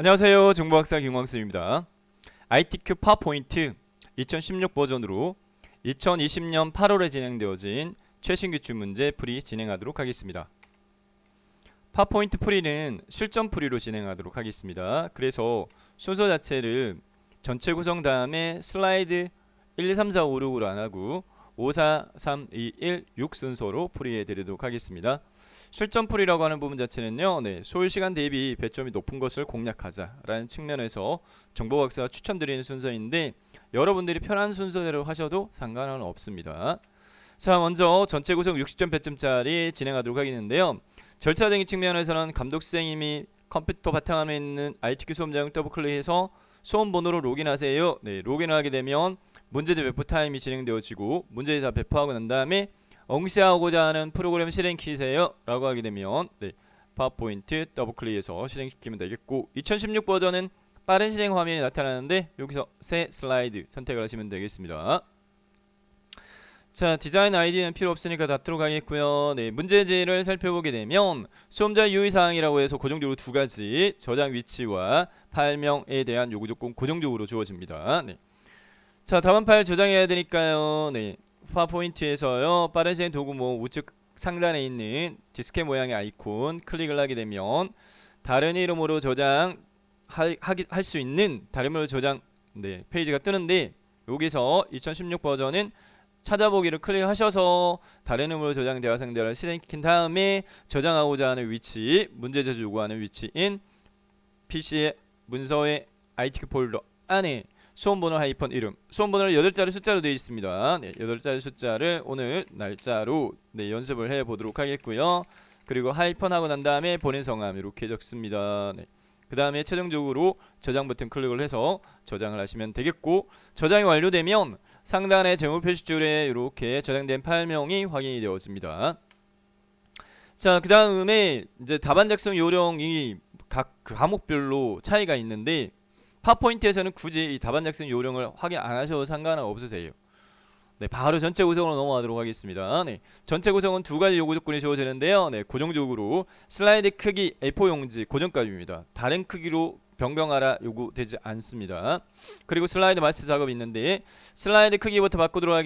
안녕하세요. 정보학사 김광수입니다. ITQ 파포인트 2016 버전으로 2020년 8월에 진행되어진 최신 기출 문제 풀이 진행하도록 하겠습니다. 파포인트 풀이는 실전 풀이로 진행하도록 하겠습니다. 그래서 순서 자체를 전체 구성 다음에 슬라이드 1, 2, 3, 4, 5, 6으로 안 하고 5, 4, 3, 2, 1, 6 순서로 풀이해 드리도록 하겠습니다. 실전풀이라고 하는 부분 자체는요, 소요시간 대비 배점이 높은 것을 공략하자라는 측면에서 정보박사가 추천드리는 순서인데 여러분들이 편한 순서대로 하셔도 상관은 없습니다. 자, 먼저 전체 구성 60점 배점짜리 진행하도록 하겠는데요. 절차적인 측면에서는 감독 선생님이 컴퓨터 바탕화면에 있는 ITQ 수험장을 더블클릭해서 수험 번호로 로그인하세요. 로그인을 하게 되면 문제집 배포 타임이 진행되어지고 문제집 다 배포하고 난 다음에 응시하고자 하는 프로그램 실행키세요 라고 하게 되면 파워포인트 더블클릭해서 실행시키면 되겠고, 2016 버전은 빠른 실행 화면이 나타나는데 여기서 새 슬라이드 선택을 하시면 되겠습니다. 자, 디자인 아이디는 필요 없으니까 닫도록 하겠고요. 문제지를 살펴보게 되면 수험자 유의사항이라고 해서 고정적으로 두 가지, 저장 위치와 파일명에 대한 요구 조건 고정적으로 주어집니다. 자, 답안 파일 저장해야 되니까요. 파워포인트에서요, 빠른 실행 도구모 우측 상단에 있는 디스켓 모양의 아이콘 클릭을 하게 되면 다른 이름으로 저장할 수 있는 다른 이름으로 저장 페이지가 뜨는데, 여기서 2016 버전은 찾아보기를 클릭하셔서 다른 이름으로 저장 대화 상대를 실행시킨 다음에 저장하고자 하는 위치, 문제제조 요구하는 위치인 PC의 문서의 ITQ 폴더 안에 수험번호 하이펀 이름, 수험번호를 8자리 숫자로 되어 있습니다. 8자리 숫자를 오늘 날짜로 연습을 해보도록 하겠고요. 그리고 하이펀 하고 난 다음에 본인 성함 이렇게 적습니다. 그 다음에 최종적으로 저장 버튼 클릭을 해서 저장을 하시면 되겠고, 저장이 완료되면 상단의 제목 표시줄에 이렇게 저장된 파일명이 확인이 되었습니다. 자, 그 다음에 이제 답안 작성 요령이 각 과목별로 차이가 있는데 파워포인트에서는 굳이 이 답안 작성 요령을 확인 안 하셔도 상관은 없으세요. 바로 전체 구성으로 넘어가도록 하겠습니다. 전체 구성은 두 가지 요구 조건이 주어지는데요. 고정적으로 슬라이드 크기 A4 용지 고정값입니다. 다른 크기로 변경하라 요구되지 않습니다. 그리고 슬라이드 마스터 작업이 있는데 슬라이드 크기부터 바꾸도록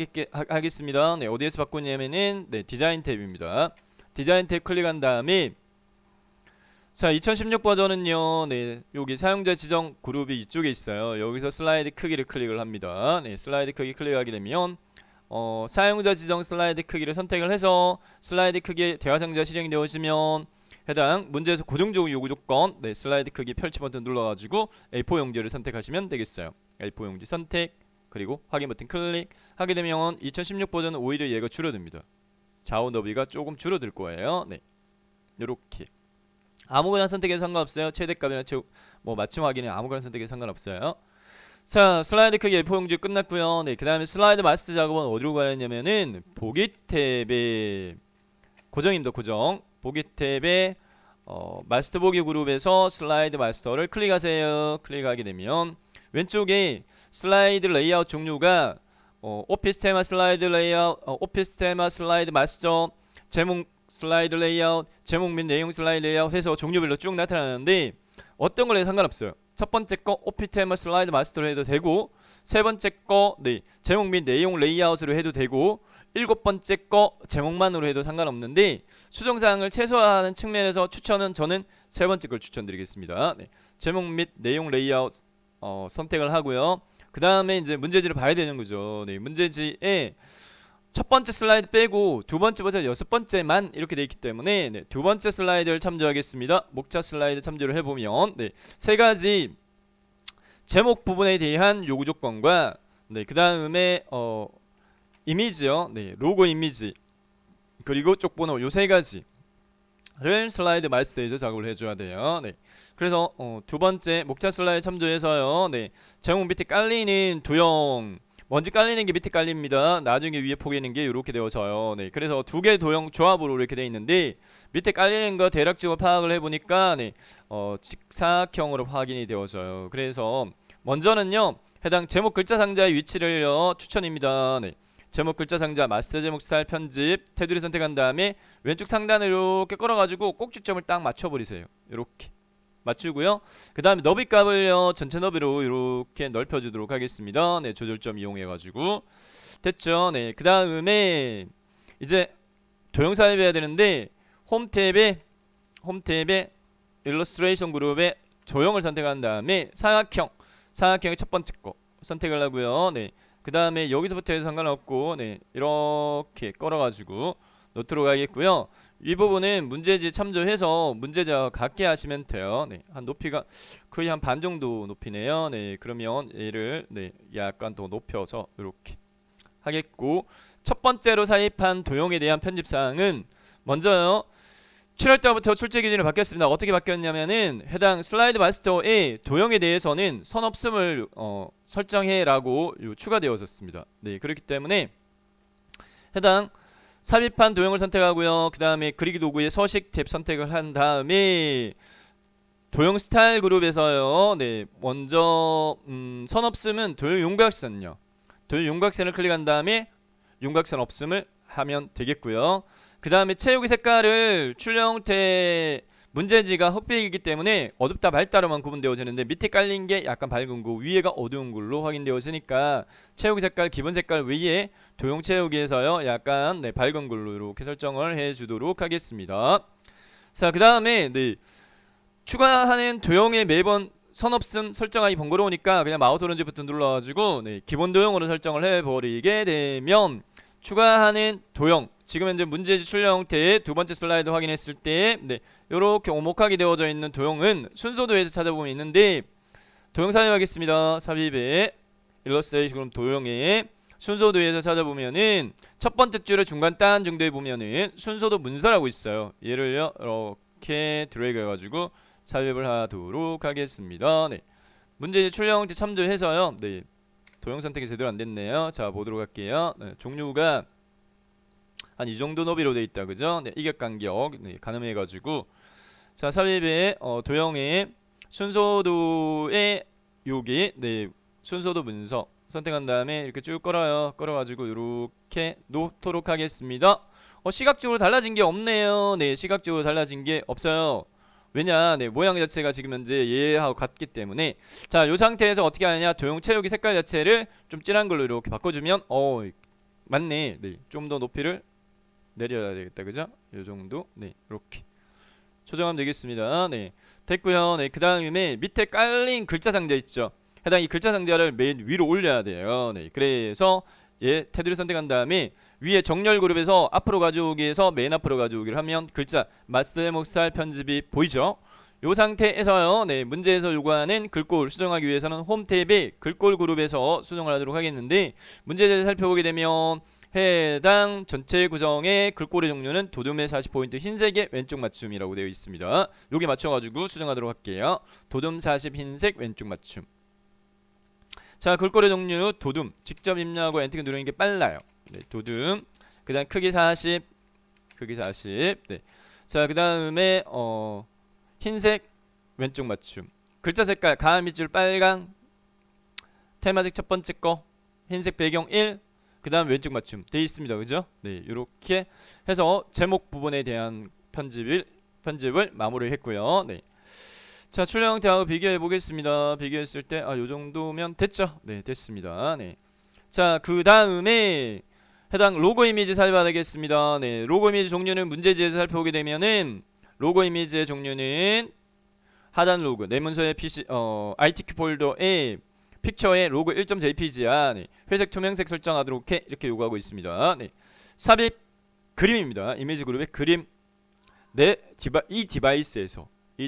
하겠습니다. 어디에서 바꾸냐면은 디자인 탭입니다. 디자인 탭 클릭한 다음에 자, 2016 버전은요, 여기 사용자 지정 그룹이 이쪽에 있어요. 여기서 슬라이드 크기를 클릭을 합니다. 슬라이드 크기 클릭하게 되면 사용자 지정 슬라이드 크기를 선택을 해서 슬라이드 크기의 대화 상자가 실행되어지면 해당 문제에서 고정적인 요구 조건, 슬라이드 크기 펼치 버튼 눌러가지고 A4 용지를 선택하시면 되겠어요. A4 용지 선택, 그리고 확인 버튼 클릭 하게 되면 2016 버전은 오히려 얘가 줄어듭니다. 좌우 너비가 조금 줄어들 거예요. 요렇게 아무거나 선택해도 상관없어요. 최대값이나 맞춤 확인은 아무거나 선택해도 상관없어요. 자, 슬라이드 크기 A4 용지 끝났고요. 그 다음에 슬라이드 마스터 작업은 어디로 가냐면은 보기 탭에 고정입니다. 고정 보기 탭에 마스터 보기 그룹에서 슬라이드 마스터를 클릭하세요. 클릭하게 되면 왼쪽에 슬라이드 레이아웃 종류가 오피스 테마 슬라이드 레이아웃, 오피스 테마 슬라이드 마스터, 제목 슬라이드 레이아웃, 제목 및 내용 슬라이드 레이아웃 해서 종류별로 쭉 나타나는데 어떤 걸 해도 상관없어요. 첫 번째 거 오피스 테마 슬라이드 마스터로 해도 되고, 세 번째 거 제목 및 내용 레이아웃으로 해도 되고, 일곱 번째 거 제목만으로 해도 상관없는데 수정사항을 최소화하는 측면에서 추천은 저는 세 번째 걸 추천드리겠습니다. 제목 및 내용 레이아웃 선택을 하고요. 그 다음에 이제 문제지를 봐야 되는 거죠. 문제지에 첫 번째 슬라이드 빼고 두 번째부터 여섯 번째만 이렇게 되어 있기 때문에 두 번째 슬라이드를 참조하겠습니다. 목차 슬라이드 참조를 해보면 세 가지 제목 부분에 대한 요구 조건과 그 다음에 이미지요. 로고 이미지 그리고 쪽번호 요 세 가지를 슬라이드 마스터에서 작업을 해줘야 돼요. 그래서 두 번째 목차 슬라이드 참조해서요. 제목 밑에 깔리는 도형 먼저 깔리는 게 밑에 깔립니다. 나중에 위에 포개는 게 이렇게 되어져요. 그래서 두 개 도형 조합으로 이렇게 되어 있는데 밑에 깔리는 거 대략적으로 파악을 해보니까 직사각형으로 확인이 되어져요. 그래서 먼저는요, 해당 제목 글자 상자의 위치를요 추천입니다. 제목 글자 상자 마스터 제목 스타일 편집 테두리 선택한 다음에 왼쪽 상단을 이렇게 끌어가지고 꼭지점을 딱 맞춰버리세요. 이렇게 맞추고요. 그 다음에 너비 값을요 전체 너비로 이렇게 넓혀주도록 하겠습니다. 네, 조절점 이용해가지고 됐죠. 네, 그 다음에 이제 도형 삽입해야 되는데 홈탭에 일러스트레이션 그룹에 도형을 선택한 다음에 사각형의 첫 번째 거 선택을 하고요. 네, 그 다음에 여기서부터 해도 상관없고 네, 이렇게 걸어가지고 놓도록 하겠고요. 이 부분은 문제지 참조해서 문제자 같게 하시면 돼요. 네, 한 높이가 거의 한 반 정도 높이네요. 네, 그러면 얘를 네, 약간 더 높여서 이렇게 하겠고, 첫 번째로 사입한 도형에 대한 편집사항은 먼저요. 7월 달부터 출제 기준이 바뀌었습니다. 어떻게 바뀌었냐면은 해당 슬라이드 마스터의 도형에 대해서는 선 없음을 설정해라고 추가되었습니다. 네, 그렇기 때문에 해당 삽입한 도형을 선택하고요. 그 다음에 그리기 도구의 서식 탭 선택을 한 다음에 도형 스타일 그룹에서요. 네, 먼저 선 없음은 도형 윤곽선요. 도형 윤곽선을 클릭한 다음에 윤곽선 없음을 하면 되겠고요. 그 다음에 채우기 색깔을 출력 형태 문제지가 흑백이기 때문에 어둡다 밝다로만 구분되어지는데 밑에 깔린 게 약간 밝은 거 위에가 어두운 걸로 확인되어지니까 채우기 색깔 기본 색깔 위에 도형 채우기에서요 약간 네, 밝은 걸로 이렇게 설정을 해주도록 하겠습니다. 자, 그 다음에 네, 추가하는 도형에 매번 선 없음 설정하기 번거로우니까 그냥 마우스 오른쪽 버튼 눌러가지고 네, 기본 도형으로 설정을 해버리게 되면 추가하는 도형 지금 현재 문제지 출력 형태의 두 번째 슬라이드 확인했을 때 네, 이렇게 오목하게 되어져 있는 도형은 순서도에서 찾아보면 있는데 도형 삽입하겠습니다. 삽입에 일러스트레이션 그럼 도형에 순서도에서 찾아보면은 첫 번째 줄의 중간 단 정도에 보면은 순서도 문서라고 있어요. 얘를요 이렇게 드래그 해가지고 삽입을 하도록 하겠습니다. 네, 문제지 출력 형태 참조해서요. 네, 도형 선택이 제대로 안 됐네요. 자, 보도록 할게요. 네, 종류가 한 이 정도 너비로 돼 있다, 그죠? 네, 이격 간격 네, 가늠해가지고 자, 삽입에 도형의 순서도의 여기 네, 순서도 문서 선택한 다음에 이렇게 쭉 걸어가지고 이렇게 놓도록 하겠습니다. 시각적으로 달라진 게 없네요. 네, 시각적으로 달라진 게 없어요. 왜냐, 네, 모양 자체가 지금 현재 얘하고 같기 때문에. 자, 요 상태에서 어떻게 하느냐, 도형 채우기 색깔 자체를 좀 진한 걸로 이렇게 바꿔주면 맞네. 네, 좀 더 높이를 내려야 되겠다, 그죠? 요 정도. 네, 이렇게 조정하면 되겠습니다. 네, 됐고요. 네, 그 다음에 밑에 깔린 글자 상자 있죠. 해당 이 글자 상자를 맨 위로 올려야 돼요. 네, 그래서 테두리 선택한 다음에 위에 정렬 그룹에서 앞으로 가져오기에서 맨 앞으로 가져오기를 하면 글자 마스의 몫살 편집이 보이죠? 요 상태에서요. 네, 문제에서 요구하는 글꼴 수정하기 위해서는 홈 탭에 글꼴 그룹에서 수정을 하도록 하겠는데 문제를 살펴보게 되면 해당 전체 구성의 글꼴의 종류는 도둠의 40포인트 흰색의 왼쪽 맞춤이라고 되어 있습니다. 여기 맞춰가지고 수정하도록 할게요. 도둠 40 흰색 왼쪽 맞춤. 자, 글꼴의 종류 도둠 직접 입력하고 엔터 누르는 게 빨라요. 네, 도둠. 그 다음 크기 40 네. 자, 그 다음에 흰색 왼쪽 맞춤. 글자 색깔 가을 밑줄 빨강 테마색 첫 번째 거 흰색 배경 1 그 다음 왼쪽 맞춤 되어 있습니다. 그죠? 네, 이렇게 해서 제목 부분에 대한 편집을 마무리를 했고요. 네. 자, 출력 형태하고 비교해 보겠습니다. 비교했을 때 요 정도면 됐죠? 네, 됐습니다. 네. 자, 그 다음에 해당 로고 이미지 삽입하겠습니다. 네, 로고 이미지 종류는 문제지에서 살펴보게 되면은 로고 이미지의 종류는 하단 로고 내 문서의 PC ITQ 폴더에 픽처의 로고 1.jpg야. 네, 회색 투명색 설정하도록 이렇게 요구하고 있습니다. 네, 삽입 그림입니다. 이미지 그룹의 그림 이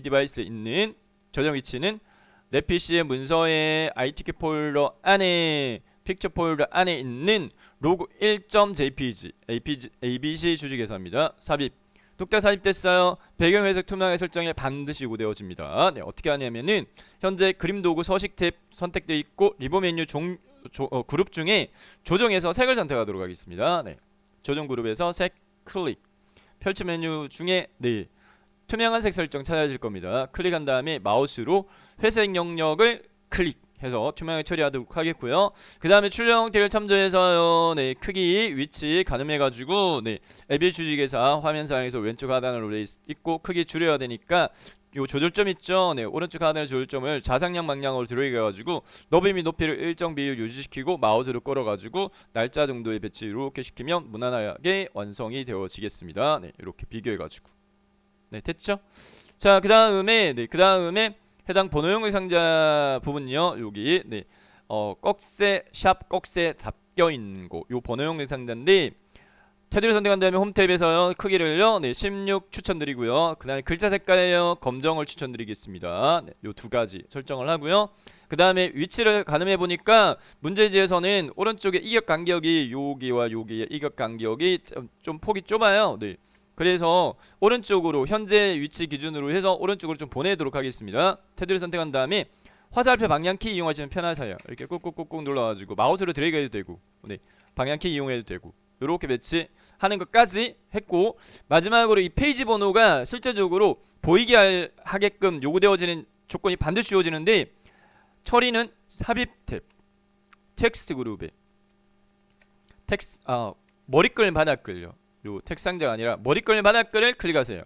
디바이스에 있는 저장 위치는 내 PC의 문서의 ITQ 폴더 안에 픽처 폴더 안에 있는 로고 1.jpg ABC 주직에서입니다. 삽입 뚝딱 삽입됐어요. 배경 회색 투명의 설정에 반드시 요구되어집니다. 네, 어떻게 하냐면은 현재 그림 도구 서식 탭 선택되어 있고 리본 메뉴 그룹 중에 조정해서 색을 선택하도록 하겠습니다. 네, 조정 그룹에서 색 클릭 펼치 메뉴 중에 네, 투명한 색 설정 찾아질 겁니다. 클릭한 다음에 마우스로 회색 영역을 클릭해서 투명하게 처리하도록 하겠고요. 그 다음에 출력 형태를 참조해서요. 네, 크기, 위치 가늠해가지고 네, 앱의 주직에서 화면상에서 왼쪽 하단으로 돼 있고 크기 줄여야 되니까 요 조절점 있죠. 네, 오른쪽 하단의 조절점을 좌상향 방향으로 들어오게 해가지고 너비 및 높이를 일정 비율 유지시키고 마우스를 끌어가지고 날짜 정도의 배치 이렇게 시키면 무난하게 완성이 되어지겠습니다. 네, 이렇게 비교해가지고 네, 됐죠? 자, 그 다음에 해당 번호용 상자 부분요. 여기 네, 꺽쇠 샵 꺽쇠 담겨 있는 거, 요 번호용 상자인데. 테두리 선택한 다음에 홈 탭에서요 크기를요 16 추천드리고요. 그 다음에 글자 색깔요 검정을 추천드리겠습니다. 네, 요 두 가지 설정을 하고요. 그 다음에 위치를 가늠해 보니까 문제지에서는 오른쪽에 이격 간격이 여기와 여기의 이격 간격이 좀 폭이 좁아요. 네. 그래서 오른쪽으로 현재 위치 기준으로 해서 오른쪽으로 좀 보내도록 하겠습니다. 테두리 선택한 다음에 화살표 방향키 이용하시면 편하세요. 이렇게 꾹꾹꾹꾹 눌러가지고 마우스로 드래그 해도 되고, 네, 방향키 이용해도 되고, 이렇게 배치하는 것까지 했고, 마지막으로 이 페이지 번호가 실제적으로 보이게 하게끔 요구되어지는 조건이 반드시 주어지는데, 처리는 삽입 탭 텍스트 그룹에 머리끌 바닥글요. 요 텍스트 상자가 아니라 머리끌 바닥글을 클릭하세요.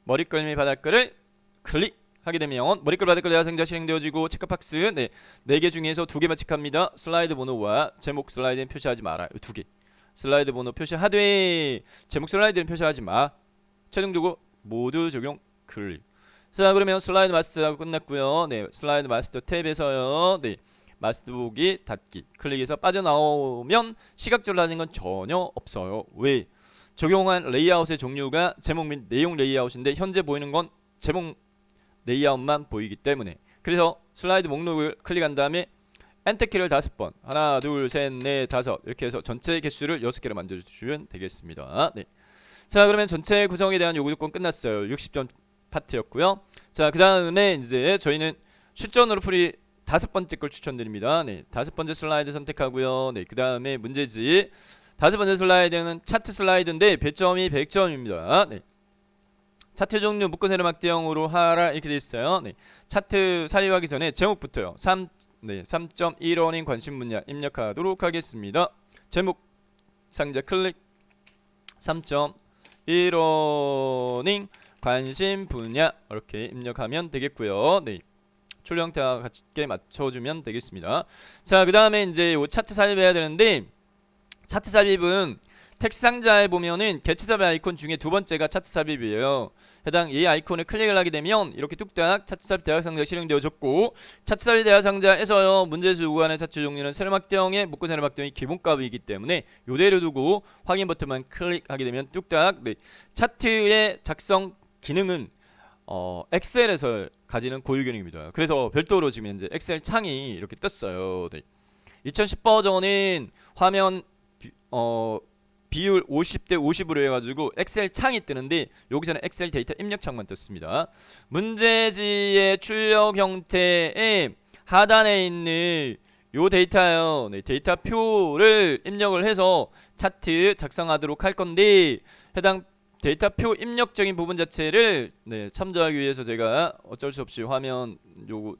머리끌 및 바닥글을 클릭하게 되면 머리끌 바닥글 대화 상자 실행되어지고 체크박스 네 4개 중에서 2개만 체크합니다. 슬라이드 번호와 제목 슬라이드는 표시하지 마라. 요 2개. 슬라이드 번호 표시하되 제목 슬라이드는 표시하지 마. 최종적으로 모두 적용 클릭. 자, 그러면 슬라이드 마스터가 끝났고요. 네, 슬라이드 마스터 탭에서요. 네, 마스터 보기 닫기 클릭해서 빠져나오면 시각적으로 하는 건 전혀 없어요. 왜? 적용한 레이아웃의 종류가 제목 및 내용 레이아웃인데 현재 보이는 건 제목 레이아웃만 보이기 때문에. 그래서 슬라이드 목록을 클릭한 다음에 엔터키를 5번 하나 둘 셋 넷 다섯 이렇게 해서 전체 개수를 6개로 만들어주시면 되겠습니다. 네. 자, 그러면 전체 구성에 대한 요구 조건 끝났어요. 60점 파트였고요. 자, 그 다음에 이제 저희는 실전으로 풀이 5번째 걸 추천드립니다. 네, 5번째 슬라이드 선택하고요. 네, 그 다음에 문제지 5번째 슬라이드는 차트 슬라이드인데 배점이 100점입니다. 네. 차트 종류 묶은 세로 막대형으로 하라 이렇게 돼 있어요. 네. 차트 사용하기 전에 제목부터요. 3.15인 관심 분야 입력하도록 하겠습니다. 제목 상자 클릭. 3.15인 관심 분야 이렇게 입력하면 되겠고요. 네. 출력 형태와 같게 맞춰주면 되겠습니다. 자, 그 다음에 이제 요 차트 삽입해야 되는데, 차트 삽입은 텍스트 상자에 보면은 개체 삽입 아이콘 중에 2번째가 차트 삽입이에요. 해당 이 아이콘을 클릭을 하게 되면 이렇게 뚝딱 차트 삽입 대화 상자가 실행되어졌고, 차트 삽입 대화 상자에서요 문제에서 요구하는 차트 종류는 세로막대형의 묶은 세로막대형이 기본값이기 때문에 요대로 두고 확인 버튼만 클릭하게 되면 뚝딱 네, 차트의 작성 기능은 엑셀에서 가지는 고유 기능입니다. 그래서 별도로 지금 현재 엑셀 창이 이렇게 떴어요. 네. 2010 버전은 화면 비율 50대 50으로 해가지고 엑셀 창이 뜨는데 여기서는 엑셀 데이터 입력 창만 떴습니다. 문제지의 출력 형태의 하단에 있는 요 데이터요. 네, 데이터 표를 입력을 해서 차트 작성하도록 할 건데, 해당 데이터표 입력적인 부분 자체를 네, 참조하기 위해서 제가 어쩔 수 없이 화면 요거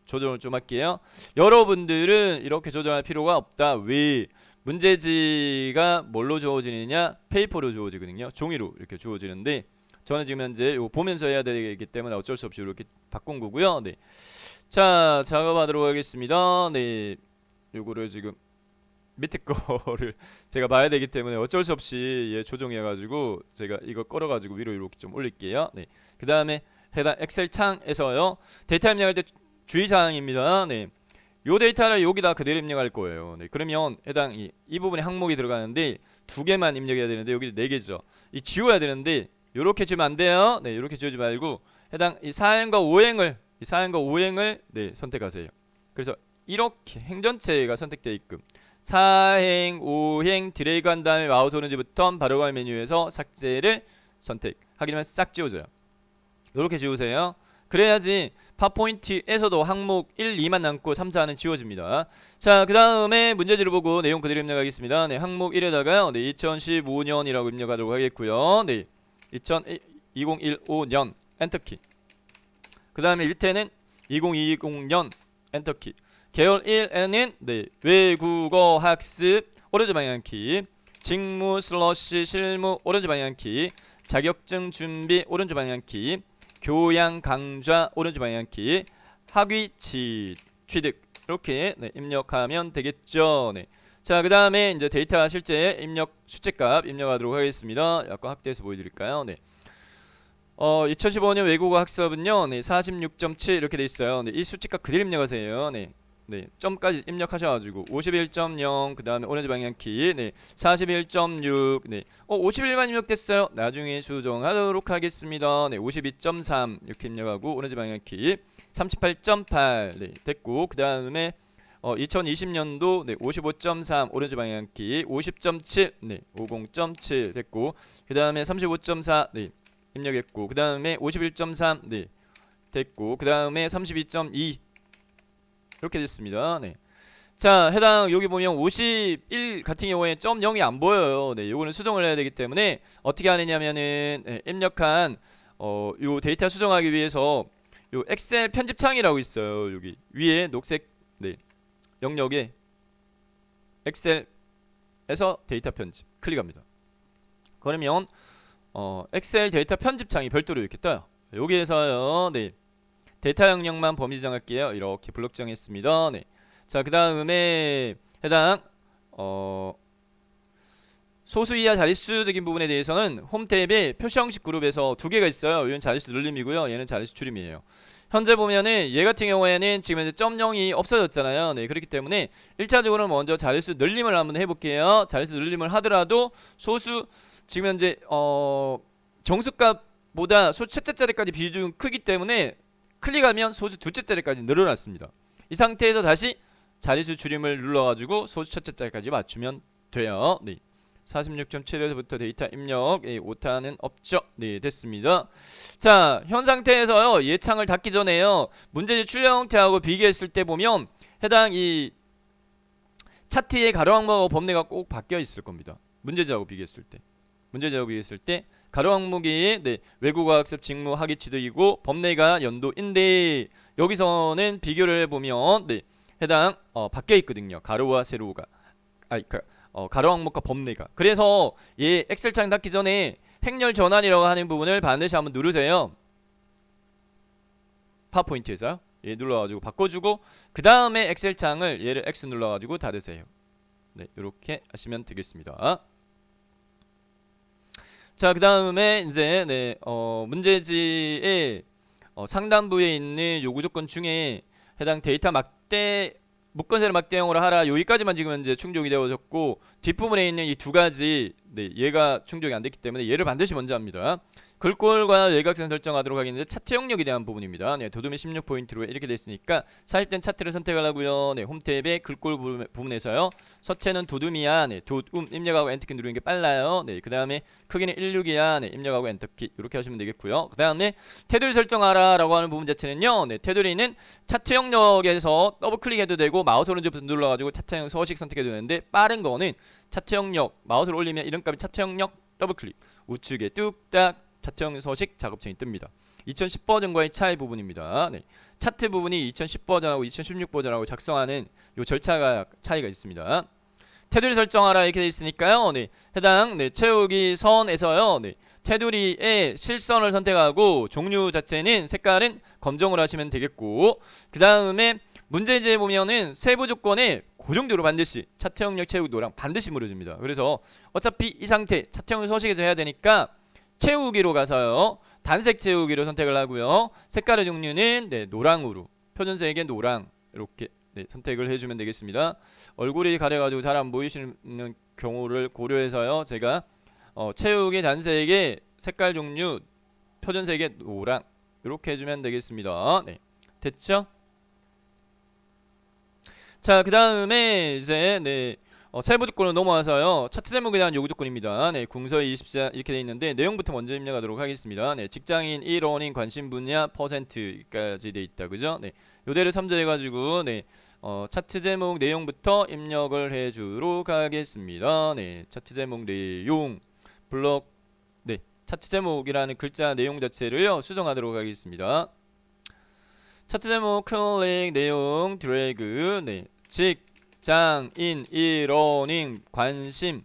조정을 좀 할게요. 여러분들은 이렇게 조정할 필요가 없다. 왜? 문제지가 뭘로 주어지느냐? 페이퍼로 주어지거든요. 종이로 이렇게 주어지는데, 저는 지금 현재 요거 보면서 해야 되기 때문에 어쩔 수 없이 이렇게 바꾼 거고요. 네. 자, 작업하도록 하겠습니다. 네. 요거를 지금 밑에 거를 제가 봐야 되기 때문에 어쩔 수 없이 조정해가지고 제가 이거 끌어가지고 위로 이렇게 좀 올릴게요. 네. 그 다음에 해당 엑셀 창에서요 데이터 입력할 때 주의사항입니다. 네. 요 데이터를 여기다 그대로 입력할 거예요. 네. 그러면 해당 이 부분에 항목이 들어가는데 2개만 입력해야 되는데 여기 4개죠. 이 지워야 되는데 요렇게 지우면 안 돼요. 네. 요렇게 지우지 말고 해당 이 사행과 오행을 네, 선택하세요. 그래서 이렇게 행전체가 선택되어 있끔 사행, 오행 드래그 한 다음에 마우스 오른쪽 버튼 바로갈 메뉴에서 삭제를 선택하게 되면 싹 지워져요. 이렇게 지우세요. 그래야지 파포인트에서도 항목 1, 2만 남고 3, 4는 지워집니다. 자, 그 다음에 문제지를 보고 내용 그대로 입력하겠습니다. 네, 항목 1에다가요. 네, 2015년이라고 입력하도록 하겠고요. 네, 2015년 엔터키. 그 다음에 밑에는 2020년 엔터키. 계열 1에는 네, 외국어 학습 오른쪽 방향키, 직무 슬러시 실무 오른쪽 방향키, 자격증 준비 오른쪽 방향키, 교양 강좌 오른쪽 방향키 학위 취득 이렇게 네, 입력하면 되겠죠. 네. 자, 그 다음에 이제 데이터 실제 입력 수치값 입력하도록 하겠습니다. 약간 확대해서 보여드릴까요? 네. 2015년 외국어 학습은요, 네, 46.7 이렇게 돼 있어요. 네, 이 수치값 그대로 입력하세요. 네. 네, 점까지 입력하셔가지고 51.0 그 다음에 오렌지 방향키 네, 41.6 네, 51만 입력됐어요. 나중에 수정하도록 하겠습니다. 네, 52.3 이렇게 입력하고 오렌지 방향키 38.8 네, 됐고 그 다음에 2020년도 네, 55.3 오렌지 방향키 50.7 네, 50.7 됐고 그 다음에 35.4 네, 입력했고 그 다음에 51.3 네, 됐고 그 다음에 32.2 이렇게 됐습니다. 네. 자, 해당 여기 보면 51 같은 경우에 점 0이 안 보여요. 네, 요거는 수정을 해야 되기 때문에 어떻게 하느냐면은 네, 입력한 요 데이터 수정하기 위해서 요 엑셀 편집창이라고 있어요. 여기 위에 녹색 네, 영역에 엑셀에서 데이터 편집 클릭합니다. 그러면 엑셀 데이터 편집창이 별도로 이렇게 떠요. 여기에서요. 네. 데이터 영역만 범위 지정할게요. 이렇게 블록 지정했습니다. 네. 자, 그 다음에 해당 소수 이하 자릿수적인 부분에 대해서는 홈 탭에 표시 형식 그룹에서 두 개가 있어요. 얘는 자릿수 늘림이고요. 얘는 자릿수 줄임이에요. 현재 보면은 얘 같은 경우에는 지금 이제 점 0이 없어졌잖아요. 네, 그렇기 때문에 1차적으로 먼저 자릿수 늘림을 한번 해볼게요. 자릿수 늘림을 하더라도 소수 지금 현재 정수값보다 소 첫째 자리까지 비중이 크기 때문에 클릭하면 소수 둘째 자리까지 늘어났습니다. 이 상태에서 다시 자릿수 줄임을 눌러가지고 소수 첫째 자리까지 맞추면 돼요. 네. 46.7에서부터 데이터 입력 오타는 없죠. 네, 됐습니다. 자, 현 상태에서요. 얘 창을 닫기 전에요. 문제지 출력 형태하고 비교했을 때 보면 해당 이 차트의 가로 항목하고 범례가 꼭 바뀌어 있을 겁니다. 문제지하고 비교했을 때. 문제지하고 비교했을 때 가로 항목이 네, 외국어 학습 직무 학위 취득이고 범례가 연도인데 여기서는 비교를 해보면 네, 해당 바뀌어 있거든요. 가로와 세로가 가로 항목과 범례가. 그래서 이 엑셀 창 닫기 전에 행렬 전환이라고 하는 부분을 반드시 한번 누르세요. 파워포인트에서 얘 눌러가지고 바꿔주고 그 다음에 엑셀 창을 얘를 X 눌러가지고 닫으세요. 네, 이렇게 하시면 되겠습니다. 자, 그 다음에 이제 네, 문제지의 상단부에 있는 요구 조건 중에 해당 데이터 막대 묶건세를 막대형으로 하라 여기까지만 지금 현재 충족이 되어졌고 뒷부분에 있는 이 두 가지 네, 얘가 충족이 안 됐기 때문에 얘를 반드시 먼저 합니다. 글꼴과 외곽선 설정하도록 하겠는데 차트 영역에 대한 부분입니다. 네, 도둠이 16포인트로 이렇게 됐으니까 삽입된 차트를 선택을 하고요. 네, 홈 탭의 글꼴 부분에서요. 서체는 도둠이야. 네, 도둠 입력하고 엔터키 누르는 게 빨라요. 네, 그 다음에 크기는 16이야. 네, 입력하고 엔터키 이렇게 하시면 되겠고요. 그 다음에 테두리 설정하라라고 하는 부분 자체는요. 네, 테두리는 차트 영역에서 더블 클릭해도 되고 마우스 오른쪽부터 눌러가지고 차트 영역 서식 선택해도 되는데 빠른 거는 차트 영역 마우스를 올리면 이름값이 차트 영역 더블 클릭 우측에 뚝딱 차트형 서식 작업창이 뜹니다. 2010 버전과의 차이 부분입니다. 네. 차트 부분이 2010 버전하고 2016 버전하고 작성하는 요 절차가 차이가 있습니다. 테두리 설정하라 이렇게 되어 있으니까요. 네. 해당 네, 채우기 선에서요. 네. 테두리의 실선을 선택하고 종류 자체는 색깔은 검정으로 하시면 되겠고 그 다음에 문제지에 보면은 세부 조건에 고정대로 반드시 차트 영역 채우기 노랑 반드시 무너집니다. 그래서 어차피 이 상태 차트 영역 서식에서 해야 되니까 채우기로 가서요. 단색 채우기로 선택을 하고요. 색깔의 종류는 네, 노랑으로 표준색의 노랑 이렇게 네, 선택을 해주면 되겠습니다. 얼굴이 가려가지고 잘 안 보이시는 경우를 고려해서요. 제가 채우기 단색의 색깔 종류 표준색의 노랑 이렇게 해주면 되겠습니다. 네, 됐죠? 자, 그 다음에 이제 네. 세부 조건으로 넘어와서요. 차트 제목에 대한 요구 조건입니다. 네, 궁서의 24 이렇게 되어 있는데 내용부터 먼저 입력하도록 하겠습니다. 네, 직장인 1원인 관심 분야 %까지 되어 있다. 그죠? 네. 요대를 참조해 가지고 네. 차트 제목 내용부터 입력을 해 주도록 하겠습니다. 네. 차트 제목 내용 블록 네. 차트 제목이라는 글자 내용 자체를요. 수정하도록 하겠습니다. 차트 제목 클릭 내용 드래그 네. 직장인 1원인 관심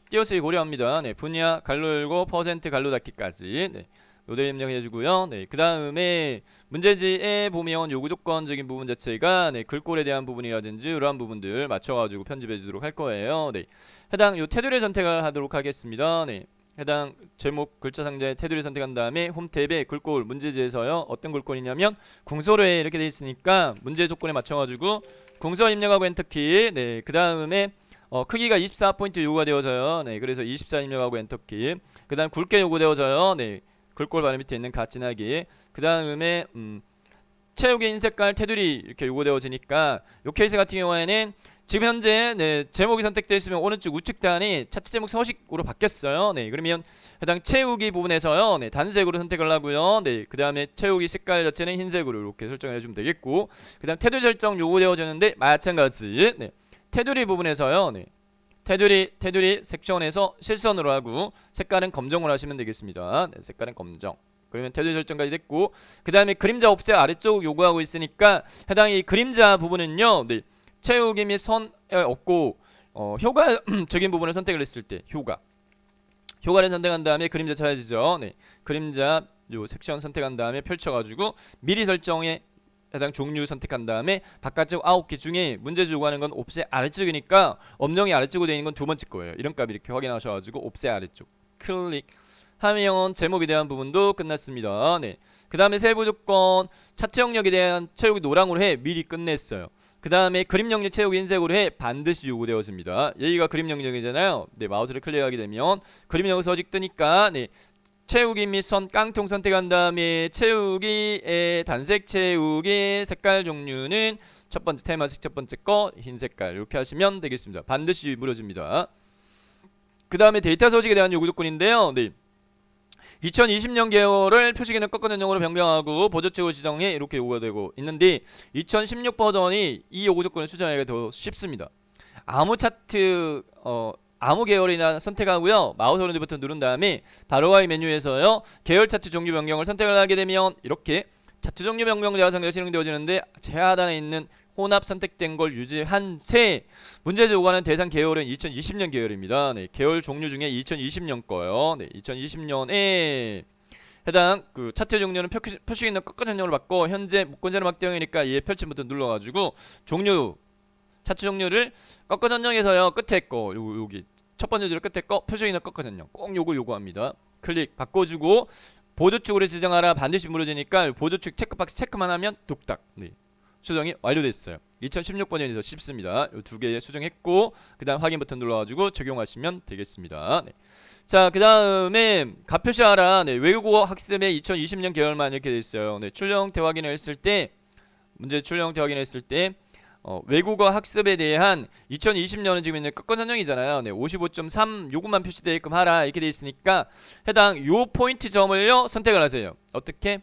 띄어쓰기 고려합니다. 네, 분야 갈로 열고 퍼센트 갈로 닫기까지 네, 요대로 입력해주고요. 네, 그 다음에 문제지에 보면 요구 조건적인 부분 자체가 네, 글꼴에 대한 부분이라든지 이러한 부분들 맞춰가지고 편집해주도록 할 거예요. 네, 해당 요 테두리 선택을 하도록 하겠습니다. 네, 해당 제목 글자 상자에 테두리 선택한 다음에 홈 탭에 글꼴 문제지에서요 어떤 글꼴이냐면 궁서로에 이렇게 돼 있으니까 문제 조건에 맞춰가지고 궁서 입력하고 엔터키. 네, 그 다음에 크기가 24포인트 요구가 되어져요. 네, 그래서 24 입력하고 엔터키. 그 다음 굵게 요구되어져요. 네, 글꼴 바로 밑에 있는 가진하기. 그 다음에 채우기 흰 색깔 테두리 이렇게 요구되어지니까 요 케이스 같은 경우에는 지금 현재 네, 제목이 선택되어 있으면 오른쪽 우측 단이 차트 제목 서식으로 바뀌었어요. 네, 그러면 해당 채우기 부분에서요. 네, 단색으로 선택을 하고요. 네, 그 다음에 채우기 색깔 자체는 흰색으로 이렇게 설정해 주면 되겠고, 그 다음 테두리 설정 요구되어지는데 마찬가지. 네, 테두리 부분에서요. 네, 테두리 섹션에서 실선으로 하고 색깔은 검정으로 하시면 되겠습니다. 네, 색깔은 검정. 그러면 테두리 설정까지 됐고, 그 다음에 그림자 옵셋 아래쪽 요구하고 있으니까 해당 이 그림자 부분은요. 네, 채우기 및 선에 없고 효과적인 부분을 선택을 했을 때 효과를 선택한 다음에 그림자 찾아지죠. 네, 그림자 요 섹션 선택한 다음에 펼쳐가지고 미리 설정에 해당 종류 선택한 다음에 바깥쪽 9개 중에 문제지 요구하는 건 옵셋 아래쪽이니까 엄령이 아래쪽으로 되어 있는 건 두 번째 거예요. 이런 값 이렇게 확인하셔가지고 옵셋 아래쪽 클릭하면 제목에 대한 부분도 끝났습니다. 네, 그 다음에 세부 조건 차트 영역에 대한 채우기 노랑으로 해 미리 끝냈어요. 그 다음에 그림 영역 채우기 흰색으로 해 반드시 요구되어집니다. 여기가 그림 영역이잖아요. 네, 마우스를 클릭하게 되면 그림 영역 서식 뜨니까 네, 채우기 및 선 깡통 선택한 다음에 채우기의 단색 채우기 색깔 종류는 첫 번째 테마색 첫 번째 거 흰 색깔 이렇게 하시면 되겠습니다. 반드시 무료집니다. 그 다음에 데이터 서식에 대한 요구 조건인데요. 네, 2020년 개월을 표시기능 꺾어전용으로 변경하고 보조축을 지정해 이렇게 요구가 되고 있는데 2016 버전이 이 요구 조건을 수정하기가 더 쉽습니다. 아무 차트 아무 계열이나 선택하고요. 마우스 오른쪽 버튼 누른 다음에 바로와이 메뉴에서요. 계열 차트 종류 변경을 선택을 하게 되면 이렇게 차트 종류 변경 대화상자가 실행되어지는데 제하단에 있는 혼합 선택된 걸 유지한 채 문제지 요구하는 대상 계열은 2020년 계열입니다. 네, 계열 종류 중에 2020년 거요. 네, 2020년에 해당 그 차트 종류는 표시기능 꺾어전용으로 바꿔 현재 무권자로 막대형이니까 얘 펼침 버튼 눌러가지고 종류 차트 종류를 꺾어전용해서요. 끝에 거 여기 첫 번째 줄 끝에 거 표시기능 꺾어전용 꼭 요거 요구합니다. 클릭 바꿔주고 보조축으로 지정하라 반드시 무료지니까 보조축 체크박스 체크만 하면 뚝딱 네, 수정이 완료됐어요. 2016번이 더 쉽습니다. 이 두 개 수정했고 그 다음 확인 버튼 눌러가지고 적용하시면 되겠습니다. 네. 자, 그 다음에 값표시하라 네, 외국어 학습의 2020년 계열만 이렇게 돼 있어요. 네, 출력 형태 확인을 했을 때 문제 출력 형태 확인했을 때 외국어 학습에 대한 2020년은 지금 이제 꺾어전형이잖아요. 네, 55.3 요것만 표시되게끔 하라 이렇게 돼 있으니까 해당 요 포인트 점을요 선택을 하세요. 어떻게?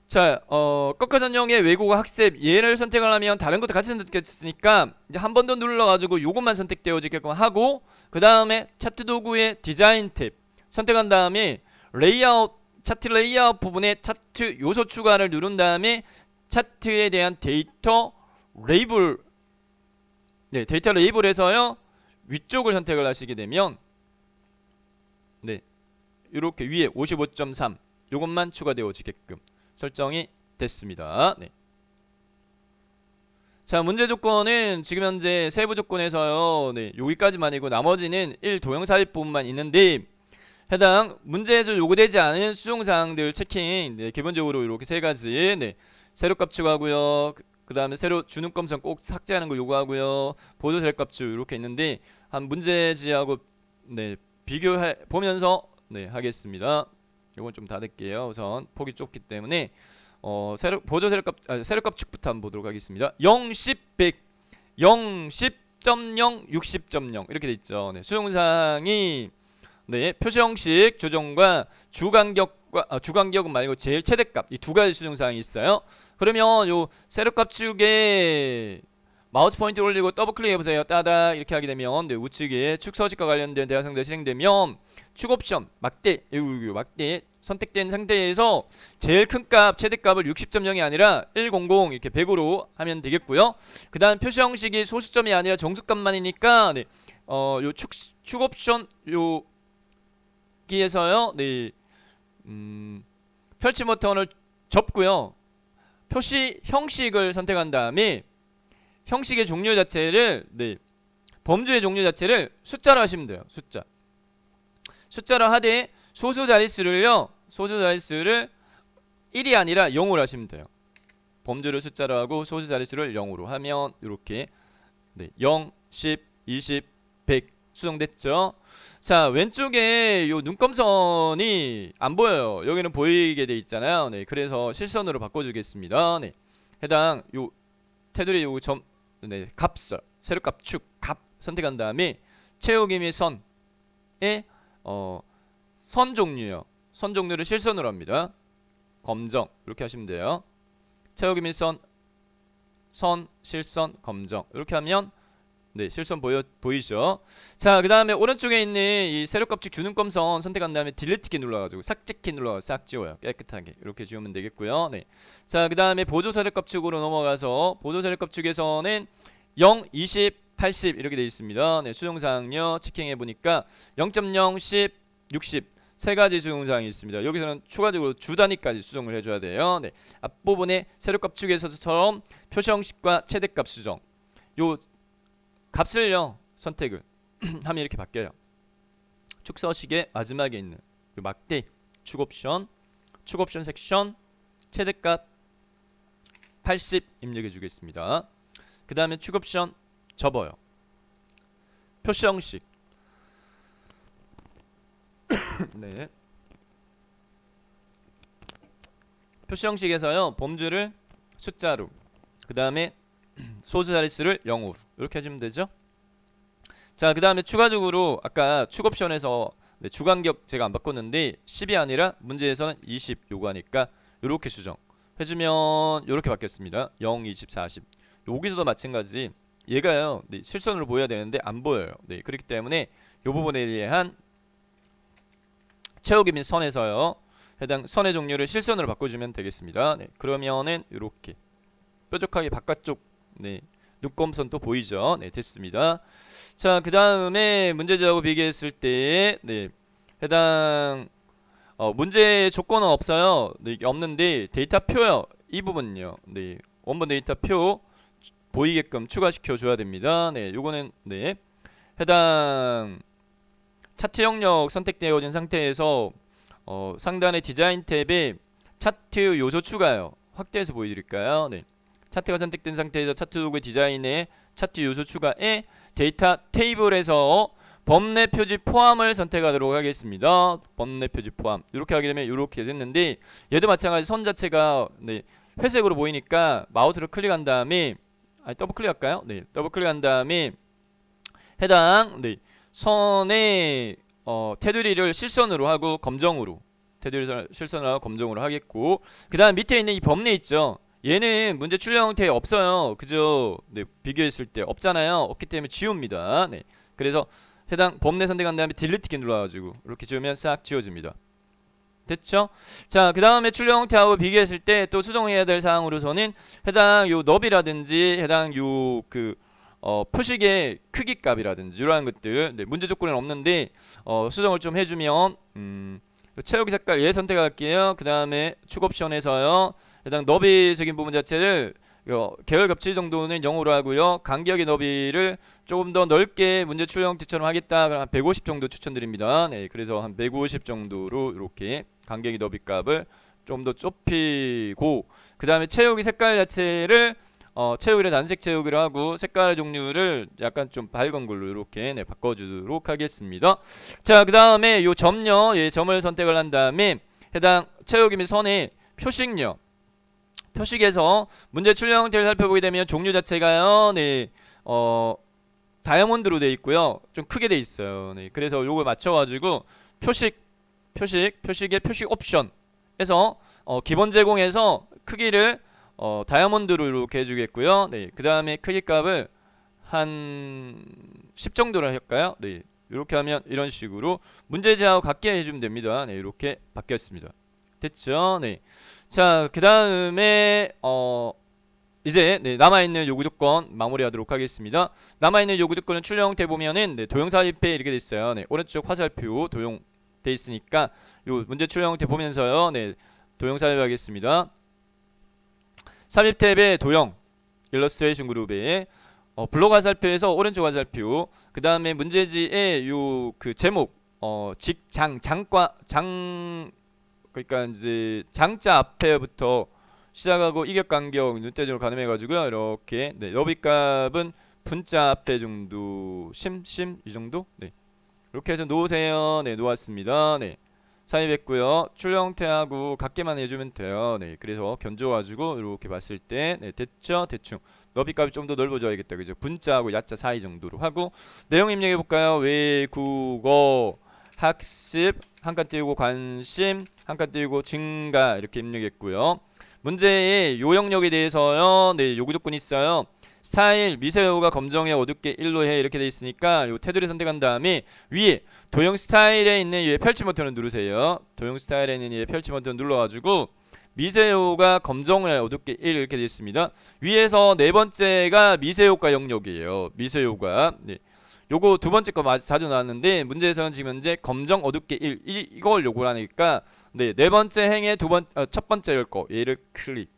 자, 꺾어전용의 외국어 학습 얘를 선택을 하면 다른 것도 같이 선택했으니까 이제 한 번 더 눌러가지고 요것만 선택되어지게끔 하고 그 다음에 차트 도구의 디자인 탭 선택한 다음에 레이아웃 차트 레이아웃 부분에 차트 요소 추가를 누른 다음에 차트에 대한 데이터 레이블 네, 데이터 레이블에서요 위쪽을 선택을 하시게 되면 네, 이렇게 위에 55.3 요것만 추가되어지게끔 설정이 됐습니다. 네. 자, 문제 조건은 지금 현재 세부 조건에서요. 네, 여기까지만이고 나머지는 1 도형삽입 부분만 있는데 해당 문제에서 요구되지 않은 수정사항들 체킹 네, 기본적으로 이렇게 세 가지 네, 세로 값 추가하고요. 그 다음에 세로 주눈검선 꼭 삭제하는 거 요구하고요. 보조 셀 값 이렇게 있는데 한 문제지하고 네, 비교해 보면서 네, 하겠습니다. 이건 좀 닫을게요. 우선 폭이 좁기 때문에 보조 세로값 축부터 한번 보도록 하겠습니다. 0, 10, 100, 0, 10.0, 60.0 이렇게 돼 있죠. 네, 수용사항이 네, 표시 형식 조정과 주간격은 말고 제일 최대값 이 두 가지 수용사항이 있어요. 그러면 요 세로값 축에 마우스 포인트 올리고 더블 클릭해 보세요. 따다 이렇게 하게 되면 네, 우측에 축 서식과 관련된 대화상자 실행되면 축 옵션 막대 선택된 상태에서 제일 큰 값 최대값을 60.0이 아니라 100 이렇게 100으로 하면 되겠고요. 그 다음 표시 형식이 소수점이 아니라 정수값만이니까 네, 요 축 옵션 여기에서요. 네, 펼치 버튼을 접고요. 표시 형식을 선택한 다음에 형식의 종류 자체를 범주의 종류 자체를 숫자로 하시면 돼요. 숫자로 하되 소수 자릿수를 1이 아니라 0으로 하시면 돼요. 범주를 숫자로 하고 소수 자릿수를 0으로 하면 이렇게 0, 10, 20, 100 수정됐죠. 자, 왼쪽에 요 눈금선이 안 보여요. 여기는 보이게 돼 있잖아요. 그래서 실선으로 바꿔주겠습니다. 해당 요 테두리 요 점 값을 세로값 축 값 선택한 다음에 채우기 및 선의 선 종류요. 선 종류를 실선으로 합니다. 검정 이렇게 하시면 돼요. 채우기 및 선, 실선, 검정 이렇게 하면 실선 보이죠? 자, 그 다음에 오른쪽에 있는 이 세로값칙 주눈검선 선택한 다음에 딜리트 키 눌러가지고 삭제키 눌러서 싹 지워요. 깨끗하게 이렇게 지우면 되겠고요. 자, 그 다음에 보조 세로값축으로 넘어가서 보조 세로값축에서는 0, 20, 80 이렇게 되어 있습니다. 수정사항요 체킹해 보니까 0.0, 10, 60 세 가지 수정사항이 있습니다. 여기서는 추가적으로 주 단위까지 수정을 해줘야 돼요. 앞부분에 세로값축에서처럼 표시 형식과 최대값 수정 요 값을요 선택을 하면 이렇게 바뀌어요. 축서식의 마지막에 있는 막대 축 옵션 섹션 최대값 80 입력해 주겠습니다. 그 다음에 축 옵션 접어요. 표시 형식 표시 형식에서요 범주를 숫자로 그 다음에 소수 자릿수를 0으로 이렇게 해주면 되죠. 자, 그 다음에 추가적으로 아까 축 옵션에서 주간격 제가 안 바꿨는데 10이 아니라 문제에서는 20 요구하니까 이렇게 수정 해주면 이렇게 바뀌었습니다. 0, 20, 40 여기서도 마찬가지 얘가요 실선으로 보여야 되는데 안 보여요. 그렇기 때문에 이 부분에 대한 채우기 및 선에서요 해당 선의 종류를 실선으로 바꿔주면 되겠습니다. 그러면은 이렇게 뾰족하게 바깥쪽 눈금선 또 보이죠? 됐습니다. 자, 그 다음에 문제지하고 비교했을 때 해당 문제 조건은 없어요. 없는데 데이터 표요. 이 부분요. 원본 데이터 표 보이게끔 추가시켜 줘야 됩니다. 요거는 해당 차트 영역 선택되어진 상태에서 상단의 디자인 탭에 차트 요소 추가요. 확대해서 보여드릴까요? 차트가 선택된 상태에서 차트 도구 디자인에 차트 요소 추가에 데이터 테이블에서 범례 표지 포함을 선택하도록 하겠습니다. 범례 표지 포함 이렇게 하게 되면 이렇게 됐는데 얘도 마찬가지 선 자체가 회색으로 보이니까 마우스로 클릭한 다음에 더블 클릭할까요? 더블 클릭한 다음에 해당 선의 테두리를 실선으로 하고 검정으로 테두리를 실선으로 하고 검정으로 하겠고 그 다음 밑에 있는 이 범례 있죠? 얘는 문제 출력 형태에 없어요. 그죠? 비교했을 때 없잖아요. 없기 때문에 지웁니다. 그래서 해당 범례 선택한 다음에 딜리트 키 눌러가지고 이렇게 지우면 싹 지워집니다. 됐죠? 자, 그 다음에 출력 형태하고 비교했을 때 또 수정해야 될 사항으로서는 해당 요 너비라든지 해당 요 표식의 크기 값이라든지 이러한 것들 문제 조건은 없는데 수정을 좀 해주면 채우기 색깔 얘 선택할게요. 그 다음에 축 옵션에서요 해당 너비적인 부분 자체를 계열 겹치 정도는 0으로 하고요. 간격의 너비를 조금 더 넓게 문제 출력 형태처럼 하겠다. 그럼 한 150 정도 추천드립니다. 그래서 한 150 정도로 이렇게 간격의 너비 값을 좀 더 좁히고 그 다음에 채우기 색깔 자체를 채우기를 단색 채우기로 하고 색깔 종류를 약간 좀 밝은 걸로 이렇게 바꿔주도록 하겠습니다. 자, 그 다음에 요 점요 점을 선택을 한 다음에 해당 채우기 및 선의 표식요 표식에서 문제 출력 형태를 살펴보게 되면 종류 자체가요 다이아몬드로 되어 있고요 좀 크게 되어 있어요. 그래서 요걸 맞춰가지고 표식의 표식 옵션에서 기본 제공해서 크기를 다이아몬드로 이렇게 해주겠고요. 그 다음에 크기 값을 한 10 정도로 할까요? 이렇게 하면 이런 식으로 문제지하고 같게 해주면 됩니다. 이렇게 바뀌었습니다. 됐죠? 자, 그 다음에 이제 남아있는 요구 조건 마무리하도록 하겠습니다. 남아있는 요구 조건은 출력 형태 보면은 도형 삽입해 이렇게 돼 있어요. 오른쪽 화살표 도형 돼 있으니까 요 문제 출력 형태 보면서요. 네, 도형 삽입하겠습니다. 삽입 탭에 도형 일러스트레이션 그룹에 블록 화살표에서 오른쪽 화살표, 그 다음에 문제지의 요 그 제목 직장 장과 장, 그러니까 이제 장자 앞에부터 시작하고 이격간격 눈대중으로 가늠해가지고요. 이렇게 네, 너비값은 분자 앞에 정도 심 이 정도 네, 이렇게 해서 놓으세요. 네, 놓았습니다. 네, 삽입했고요. 출력 형태하고 같게만 해주면 돼요. 네, 그래서 견줘가지고 이렇게 봤을 때 네, 됐죠? 대충 너비값이 좀 더 넓어져야겠다. 그죠? 분자하고 야자 사이 정도로 하고 내용 입력해 볼까요? 외국어 학습 한 칸 띄우고 관심 한 칸 띄우고 증가 이렇게 입력했고요. 문제의 요 영역에 대해서요. 네, 요구 조건이 있어요. 스타일 미세요가 검정에 어둡게 1로 해 이렇게 돼 있으니까 요 테두리 선택한 다음에 위에 도형 스타일에 있는 이 펼침 버튼을 누르세요. 도형 스타일에 있는 이 펼침 버튼 눌러가지고 미세요가 검정에 어둡게 1 이렇게 돼 있습니다. 위에서 네 번째가 미세요가 영역이에요. 미세요가 네. 요거 두 번째 거 자주 나왔는데 문제에서는 지금 현재 검정 어둡게 1 이걸 요구를 하니까 네, 네 번째 행의 첫 번째 거 얘를 클릭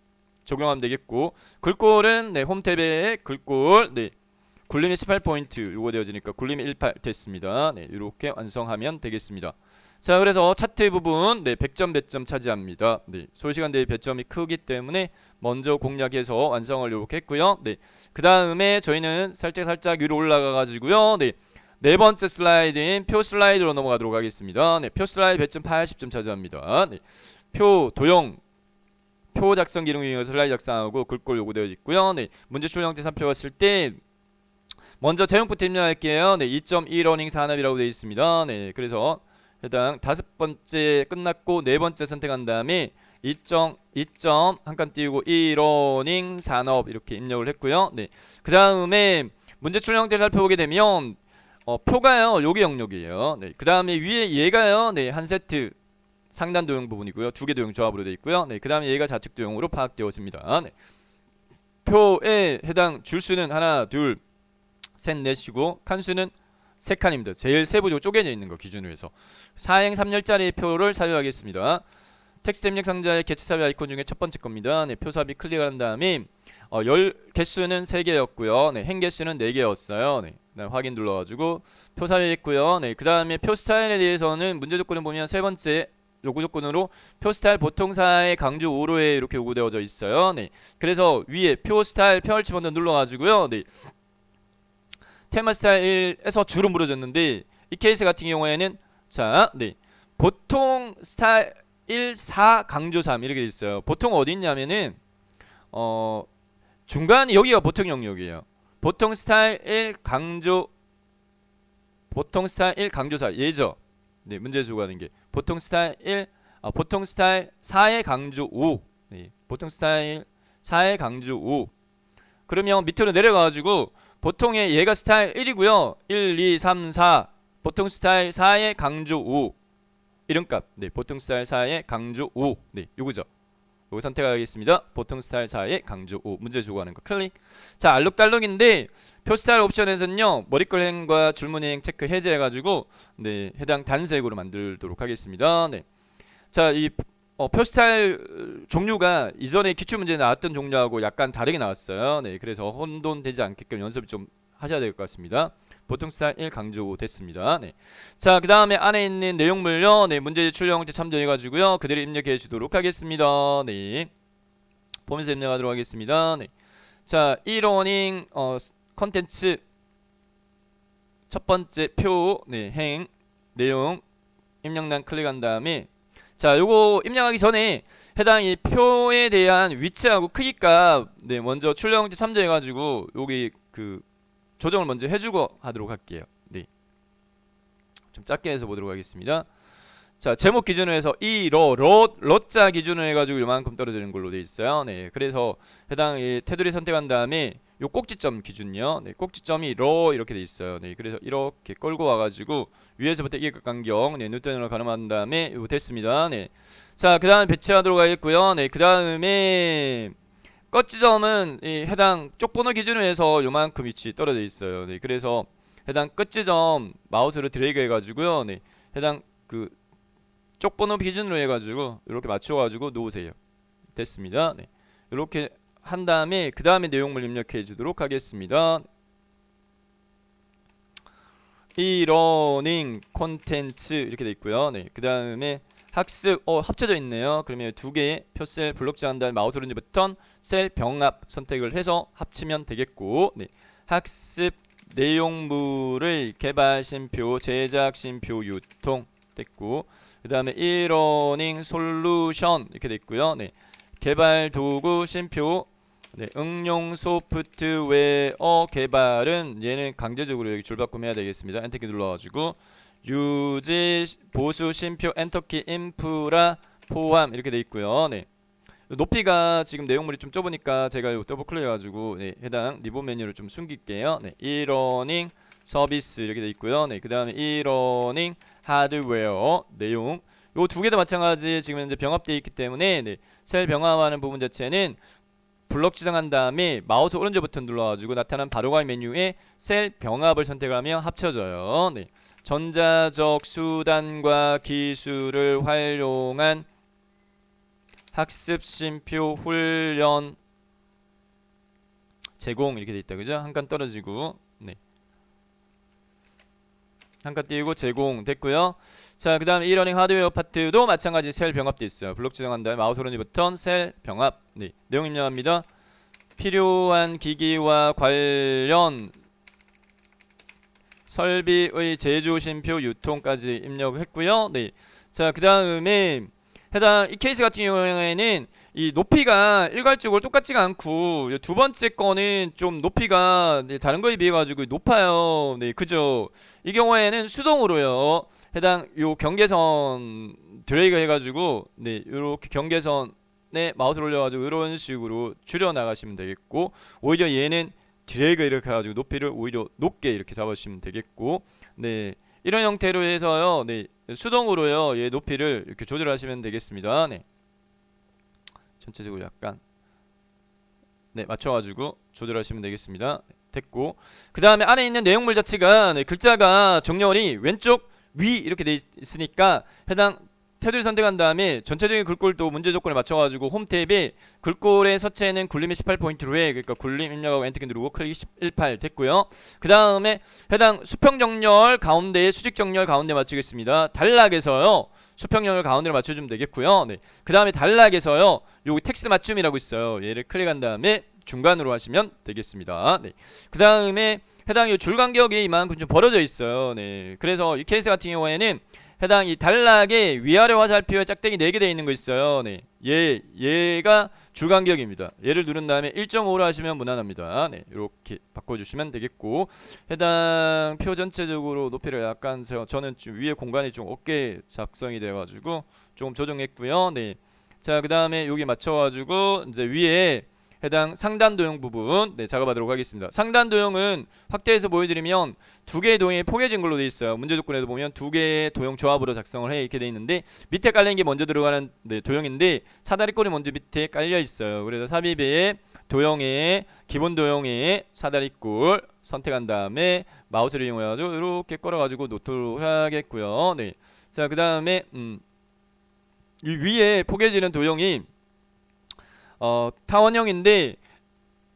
적용하면 되겠고 글꼴은 네, 홈 탭에 글꼴 네, 굴림이 18포인트 요거 되어지니까 굴림이 18 됐습니다. 네, 이렇게 완성하면 되겠습니다. 자, 그래서 차트 부분 네, 100점 배점 차지합니다. 네, 소시간 대비 배점이 크기 때문에 먼저 공략해서 완성을 이렇게 했고요. 네, 그 다음에 저희는 살짝 위로 올라가 가지고요. 네, 네 번째 슬라이드인 표 슬라이드로 넘어가도록 하겠습니다. 네, 표 슬라이드 배점 80점 차지합니다. 네, 표 도형 표 작성 기능 이용해서 슬라이드 작성하고 글꼴 요구되어 있고요. 네, 문제 출력 형태 살펴봤을 때 먼저 제목부터 입력할게요. 네, 2.1 러닝 산업이라고 되어 있습니다. 네, 그래서 해당 다섯 번째 끝났고 네 번째 선택한 다음에 2점 한 칸 띄우고 이러닝 산업 이렇게 입력을 했고요. 네, 그 다음에 문제 출력 형태를 살펴보게 되면 표가요 여기 영역이에요. 네, 그 다음에 위에 얘가요 네, 한 세트 상단 도형 부분이고요. 두 개 도형 조합으로 되어 있고요. 네, 그 다음에 얘가 좌측 도형으로 파악되었습니다. 네, 표에 해당 줄수는 하나 둘 셋 넷이고 칸수는 3칸입니다. 제일 세부적으로 쪼개져 있는 거 기준으로 해서 4행 3열짜리 표를 삽입하겠습니다. 텍스트 입력 상자의 개체 삽입 아이콘 중에 첫 번째 겁니다. 네, 표 삽입 클릭한 다음에 열 개수는 3개였고요. 네, 행 개수는 4개였어요. 네, 확인 눌러가지고 표 삽입했고요. 네, 그 다음에 표 스타일에 대해서는 문제 조건을 보면 세 번째 요구 조건으로 표 스타일 보통사의 강조 5로에 이렇게 요구되어져 있어요. 네, 그래서 위에 표 스타일 펼치 버튼 눌러가지고요. 네, 테마 스타일에서 주로 물어졌는데 이 케이스 같은 경우에는 자, 네, 보통 스타일 4 강조 3 이렇게 돼 있어요. 보통 어디 있냐면은 중간 여기가 보통 영역이에요. 보통 스타일 1 강조 4 예죠. 네, 문제 수고하는 게 보통 스타일 1 보통 스타일 4의 강조 5. 네, 보통 스타일 4의 강조 5. 그러면 밑으로 내려가 가지고 보통의 얘가 스타일 1이고요. 1, 2, 3, 4 보통 스타일 4의 강조 5 이름값 네, 보통 스타일 4의 강조 5 네, 요거죠. 요거 선택하겠습니다. 보통 스타일 4의 강조 5 문제 주고하는 거 클릭. 자, 알록달록인데 표 스타일 옵션에서는요 머리글 행과 줄무늬 행 체크 해제해가지고 네, 해당 단색으로 만들도록 하겠습니다. 네, 자, 이 표 스타일 종류가 이전에 기출문제에 나왔던 종류하고 약간 다르게 나왔어요. 네, 그래서 혼돈되지 않게끔 연습을 좀 하셔야 될 것 같습니다. 보통 스타일 1 강조 됐습니다. 네, 자, 그 다음에 안에 있는 내용물요. 네, 문제 출력 형태 참조해가지고요 그대로 입력해 주도록 하겠습니다. 네, 보면서 입력하도록 하겠습니다. 네, 자, 이러닝 컨텐츠 첫 번째 표 네, 행 내용 입력란 클릭한 다음에 자, 요거 입력하기 전에 해당 이 표에 대한 위치하고 크기값 네, 먼저 출력 형태 참조해가지고 여기 그 조정을 먼저 해주고 하도록 할게요. 네, 좀 작게 해서 보도록 하겠습니다. 자, 제목 기준으로 해서 이 러자 기준으로 해가지고 요만큼 떨어지는 걸로 돼 있어요. 네, 그래서 해당 이 테두리 선택한 다음에 요 꼭지점 기준요. 네, 꼭지점이 러 이렇게 돼 있어요. 네, 그래서 이렇게 끌고 와가지고 위에서부터 이격간격 네, 뉴턴으로 가늠한 다음에 이거 됐습니다. 네, 자, 그 다음에 배치하도록 하겠고요. 네, 그 다음에 끝지점은 이 해당 쪽번호 기준으로 해서 요만큼 위치 떨어져 있어요. 네, 그래서 해당 끝지점 마우스로 드래그 해가지고요. 네, 해당 그 쪽번호 기준으로 해가지고 이렇게 맞춰가지고 놓으세요. 됐습니다. 네. 이렇게 한 다음에 그 다음에 내용물 입력해 주도록 하겠습니다. e-learning 콘텐츠 이렇게 돼 있고요. 네. 그 다음에 학습 합쳐져 있네요. 그러면 두 개의 표셀 블록지 한 다음에 마우스 오른쪽 버튼 셀 병합 선택을 해서 합치면 되겠고, 네. 학습 내용물을 개발 심표, 제작 심표, 유통 됐고, 그 다음에 e-learning 솔루션 이렇게 돼 있고요. 네. 개발 도구 심표, 네. 응용 소프트웨어 개발은 얘는 강제적으로 여기 줄바꿈 해야 되겠습니다. 엔터키 눌러가지고 유지 보수 심표 엔터키 인프라 포함 이렇게 돼 있고요. 네. 높이가 지금 내용물이 좀 좁으니까 제가 더블 클릭해가지고 네, 해당 리본 메뉴를 좀 숨길게요. 네, e-learning 서비스 이렇게 돼 있고요. 네, 그 다음에 e-learning 하드웨어 내용 요 두 개 다 마찬가지 지금 현재 병합되어 있기 때문에 네, 셀 병합하는 부분 자체는 블럭 지정한 다음에 마우스 오른쪽 버튼 눌러가지고 나타난 바로가기 메뉴에 셀 병합을 선택하면 합쳐져요. 네, 전자적 수단과 기술을 활용한 학습 심표 훈련 제공 이렇게 돼 있다 그죠? 한 칸 떨어지고 네. 한 칸 띄우고 제공 됐고요. 자, 그다음에 e-learning 하드웨어 파트도 마찬가지 셀 병합돼 있어요. 블록 지정한 다음에 마우스 오른쪽 버튼 셀 병합. 네. 내용 입력합니다. 필요한 기기와 관련 설비의 제조 심표 유통까지 입력했고요. 네. 자, 그다음에 해당 이 케이스 같은 경우에는 이 높이가 일괄적으로 똑같지가 않고 두 번째 거는 좀 높이가 다른 거에 비해 가지고 높아요. 네, 그죠? 이 경우에는 수동으로요. 해당 요 경계선 드래그 해가지고 네, 요렇게 경계선에 마우스를 올려가지고 이런 식으로 줄여 나가시면 되겠고, 오히려 얘는 드래그 이렇게 해가지고 높이를 오히려 높게 이렇게 잡아주시면 되겠고, 네, 이런 형태로 해서요. 네. 수동으로요. 얘 높이를 이렇게 조절하시면 되겠습니다. 네. 전체적으로 약간 네, 맞춰가지고 조절하시면 되겠습니다. 됐고, 그 다음에 안에 있는 내용물 자체가 네, 글자가 정렬이 왼쪽 위 이렇게 돼 있으니까 해당 테두리 선택한 다음에 전체적인 글꼴도 문제 조건에 맞춰가지고 홈 탭에 글꼴의 서체는 굴림이 18포인트로 해. 그러니까 굴림 입력하고 엔터키 누르고 클릭 18 됐고요. 그 다음에 해당 수평 정렬 가운데에 수직 정렬 가운데 맞추겠습니다. 단락에서요. 수평 정렬 가운데로 맞춰주면 되겠고요. 네. 그 다음에 단락에서요. 여기 텍스트 맞춤이라고 있어요. 얘를 클릭한 다음에 중간으로 하시면 되겠습니다. 네. 그 다음에 해당 줄 간격이 이만큼 좀 벌어져 있어요. 네. 그래서 이 케이스 같은 경우에는 해당 이 단락에 위아래 화살표에 짝대기 4개 되어 있는 거 있어요. 네. 얘가 줄 간격입니다. 얘를 누른 다음에 1.5로 하시면 무난합니다. 네. 이렇게 바꿔주시면 되겠고, 해당 표 전체적으로 높이를 약간 저는 좀 위에 공간이 좀 없게 작성이 돼가지고 조금 조정했고요. 네. 자, 그 다음에 여기 맞춰가지고 이제 위에 해당 상단 도형 부분 네, 작업하도록 하겠습니다. 상단 도형은 확대해서 보여드리면 두 개의 도형이 포개진 걸로 되어 있어요. 문제 조건에도 보면 두 개의 도형 조합으로 작성을 해 이렇게 되어 있는데 밑에 깔린 게 먼저 들어가는 네, 도형인데 사다리꼴이 먼저 밑에 깔려 있어요. 그래서 삽입의 도형의 기본 도형의 사다리꼴 선택한 다음에 마우스를 이용해가지고 이렇게 끌어가지고 놓도록 하겠고요. 네. 자, 그 다음에 이 위에 포개지는 도형이 타원형인데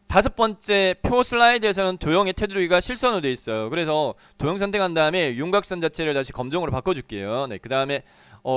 다섯 번째 표 슬라이드에서는 도형의 테두리가 실선으로 되어 있어요. 그래서 도형 선택한 다음에 윤곽선 자체를 다시 검정으로 바꿔줄게요. 네, 그 다음에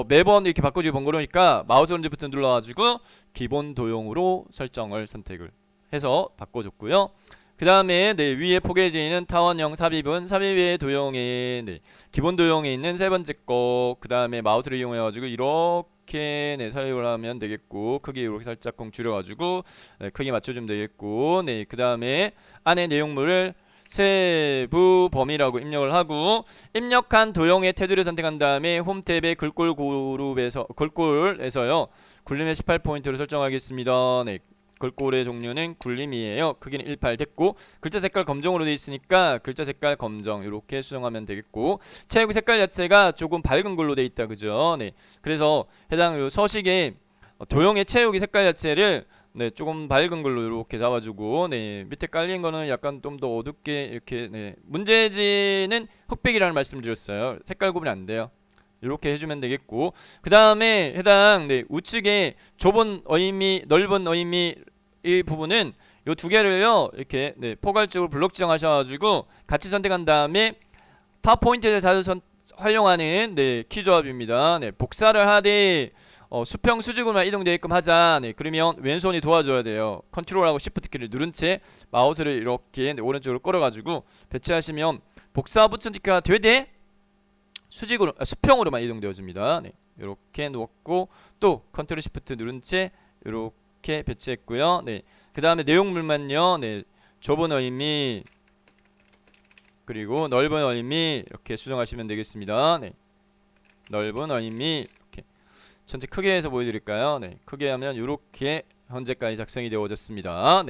매번 이렇게 바꿔주기 번거로우니까 마우스 오른쪽 버튼 눌러가지고 기본 도형으로 설정을 선택을 해서 바꿔줬고요. 그 다음에 네, 위에 포개지는 타원형 삽입은 삽입의 도형의 네, 기본 도형에 있는 세 번째 거, 그 다음에 마우스를 이용해가지고 이렇게 네, 사용을 하면 되겠고, 크기 이렇게 살짝 줄여가지고 네, 크기 맞춰주면 되겠고, 네, 그 다음에 안에 내용물을 세부 범위라고 입력을 하고, 입력한 도형의 테두리를 선택한 다음에 홈 탭의 글꼴 그룹에서 글꼴에서요 굴림의 18포인트로 설정하겠습니다. 네. 글꼴의 종류는 굴림이에요. 크기는 18 됐고, 글자 색깔 검정으로 되어 있으니까 글자 색깔 검정 이렇게 수정하면 되겠고, 체육 색깔 자체가 조금 밝은 걸로 되어 있다 그죠? 네. 그래서 해당 요 서식의 도형의 체육의 색깔 자체를 네, 조금 밝은 걸로 이렇게 잡아주고, 네, 밑에 깔린 거는 약간 좀 더 어둡게 이렇게 네, 문제지는 흑백이라는 말씀을 드렸어요. 색깔 구분이 안 돼요. 이렇게 해주면 되겠고, 그 다음에 해당 우측에 좁은 어휘미, 넓은 어휘미 이 부분은 요 두 개를요 이렇게 포괄적으로 블록 지정하셔가지고 같이 선택한 다음에 파워포인트에서 자주 활용하는 키 조합입니다. 복사를 하되 수평 수직으로만 이동되게끔 하자. 그러면 왼손이 도와줘야 돼요. 컨트롤하고 시프트 키를 누른 채 마우스를 이렇게 오른쪽으로 끌어가지고 배치하시면 복사 붙여넣기가 되되 수직으로 수평으로만 이동되어집니다. 이렇게 놓고 또 컨트롤 시프트 누른 채 이렇게 배치했고요. 그 다음에 내용물만요. 좁은 어휘미 그리고 넓은 어휘미 이렇게 수정하시면 되겠습니다. 넓은 어휘미 이렇게 전체 크게 해서 보여드릴까요? 크게 하면 이렇게 현재까지 작성이 되어졌습니다.